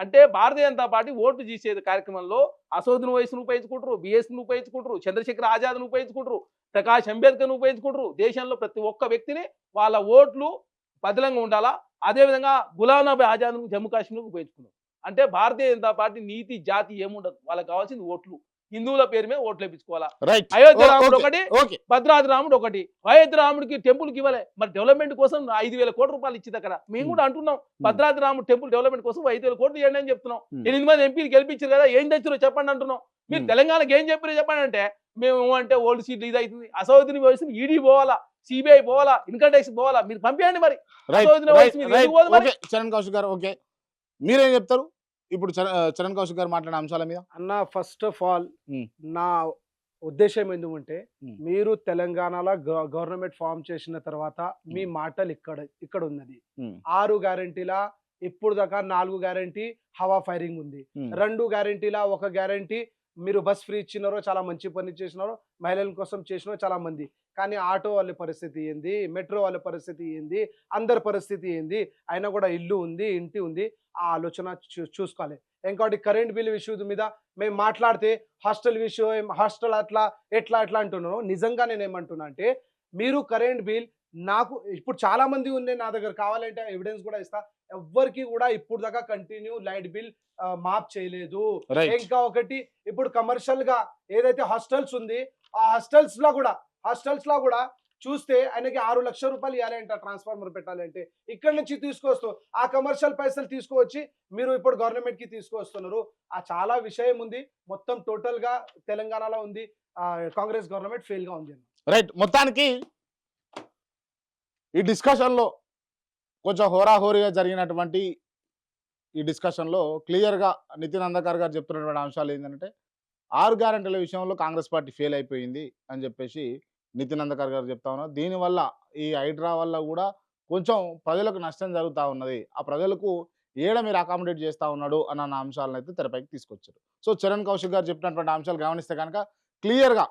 అంటే భారతీయ జనతా పార్టీ ఓట్లు తీసే కార్యక్రమంలో అసోదును వయసును ఉపయోగించుకుంటారు, బిఎస్ను ఉపయోగించుకుంటారు, చంద్రశేఖర్ ఆజాద్ను ఉపయోగించుకుంటారు, ప్రకాష్ అంబేద్కర్ను ఉపయోగించుకుంటారు. దేశంలో ప్రతి ఒక్క వ్యక్తిని వాళ్ళ ఓట్లు బదిలంగా ఉండాలా. అదేవిధంగా గులాం నబీ ఆజాద్ను జమ్మూ కాశ్మీర్కు ఉపయోగించుకున్నారు. అంటే భారతీయ జనతా పార్టీ నీతి జాతి ఏముండదు, వాళ్ళకి కావాల్సింది ఓట్లు. హిందువుల పేరు మీద ఓట్లు వేయించుకోవాలా. అయోధ్య రాముడు ఒకటి, భద్రాద్రి రాముడు ఒకటి. అయోధ్య రాముడికి టెంపుల్కి ఇవ్వలే, మరి డెవలప్మెంట్ కోసం 5,000 కోట్ల రూపాయలు ఇచ్చింది అక్కడ. మేము కూడా అంటున్నాం భద్రాద్రి రాముడు టెంపుల్ డెవలప్మెంట్ కోసం 5,000 కోట్లు ఇవ్వండి అని చెప్తున్నాం. 8 మంది ఎంపీలు గెలిపించారు కదా, ఏం తెచ్చారో చెప్పండి అంటున్నాం. మీరు తెలంగాణకి ఏం చెప్పారో చెప్పండి అంటే మేము అంటే ఓల్డ్ సీట్లు ఇది అవుతుంది, అసౌదిని వయసు ఈడీ పోవాలా, సిబిఐ పోవాలా, ఇన్కమ్ ట్యాక్స్ పోవాలా, మీరు పంపించండి. మరి అసౌదిని వయసు మీరు ఎందుకు పోదు మరి? చరణ్ కౌశిక్ గారు ఓకే, మీరేం చెప్తారు ఇప్పుడు చరణ్ కౌశిక్ గారు మాట్లాడే అంశాల మీద? అన్న ఫస్ట్ ఆఫ్ ఆల్ Hmm. నా ఉద్దేశం ఎందుకంటే Hmm. మీరు తెలంగాణలో గవర్నమెంట్ ఫామ్ చేసిన తర్వాత మీ మాటలు ఇక్కడ ఉన్నది. 6 గ్యారంటీల ఇప్పుడు దాకా 4 గ్యారంటీ హవా ఫైరింగ్ ఉంది. 2 గ్యారంటీల 1 గ్యారంటీ మీరు బస్ ఫ్రీ ఇచ్చినారో, చాలా మంచి పని చేసినారో, మహిళల కోసం చేసినారో చాలా మంది. కానీ ఆటో వాళ్ళ పరిస్థితి ఏంది, మెట్రో వాళ్ళ పరిస్థితి ఏంది, అందరి పరిస్థితి ఏంది? అయినా కూడా ఇల్లు ఉంది, ఇంటి ఉంది. ఆ ఆలోచన చూసుకోవాలి. ఇంకోటి కరెంట్ బిల్ విషయం మీద మేము మాట్లాడితే హాస్టల్ విషయం, హాస్టల్ అట్లా ఎట్లా అంటున్నాను. నిజంగా నేను ఏమంటున్నా అంటే మీరు కరెంట్ బిల్ నాకు ఇప్పుడు చాలా మంది ఉన్నాయి నా దగ్గర, కావాలంటే ఎవిడెన్స్ కూడా ఇస్తా. ఎవ్వరికి కూడా ఇప్పుడు దాకా కంటిన్యూ లైట్ బిల్ మాఫ్ చేయలేదు. ఇంకా ఒకటి ఇప్పుడు కమర్షియల్ గా ఏదైతే హాస్టల్స్ ఉంది, ఆ హాస్టల్స్ లో కూడా చూస్తే ఆయనకి 6 లక్షల రూపాయలు ఇవ్వాలంట ట్రాన్స్ఫార్మర్ పెట్టాలంటే. ఇక్కడ నుంచి తీసుకొస్తూ ఆ కమర్షియల్ పైసలు తీసుకువచ్చి మీరు ఇప్పుడు గవర్నమెంట్ కి తీసుకొస్తున్నారు. ఆ చాలా విషయం ఉంది. మొత్తం టోటల్ గా తెలంగాణలో ఉంది కాంగ్రెస్ గవర్నమెంట్ ఫెయిల్ గా ఉంది. రైట్, మొత్తానికి ఈ డిస్కషన్లో కొంచెం హోరాహోరీగా జరిగినటువంటి ఈ డిస్కషన్లో క్లియర్గా నితిన్ అంధకార్ గారు చెప్తున్నటువంటి అంశాలు ఏంటంటే 6 గ్యారెంటీల విషయంలో కాంగ్రెస్ పార్టీ ఫెయిల్ అయిపోయింది అని చెప్పేసి నితిన్ అంధకార్ గారు చెప్తా ఉన్నారు. దీనివల్ల ఈ హైడ్రా వల్ల కూడా కొంచెం ప్రజలకు నష్టం జరుగుతూ ఉన్నది, ఆ ప్రజలకు ఏడ మీరు అకామిడేట్ చేస్తూ ఉన్నాడు అన్న అంశాలను అయితే తెరపైకి తీసుకొచ్చారు. సో చరణ్ కౌశిక్ గారు చెప్పినటువంటి అంశాలు గమనిస్తే కనుక క్లియర్గా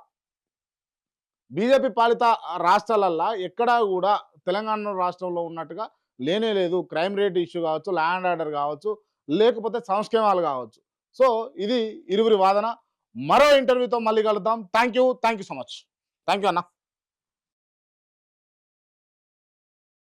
బీజేపీ పాలిత రాష్ట్రాలల్లో ఎక్కడా కూడా తెలంగాణ రాష్ట్రంలో ఉన్నట్టుగా లేనే లేదు. క్రైమ్ రేట్ ఇష్యూ కావచ్చు, ల్యాండ్ ఆర్డర్ కావచ్చు, లేకపోతే సంక్షేమాలు కావచ్చు. సో ఇది ఇరువురి వాదన. మరో ఇంటర్వ్యూతో మళ్ళీ కలుద్దాం. Thank you so much. Thank you అన్న.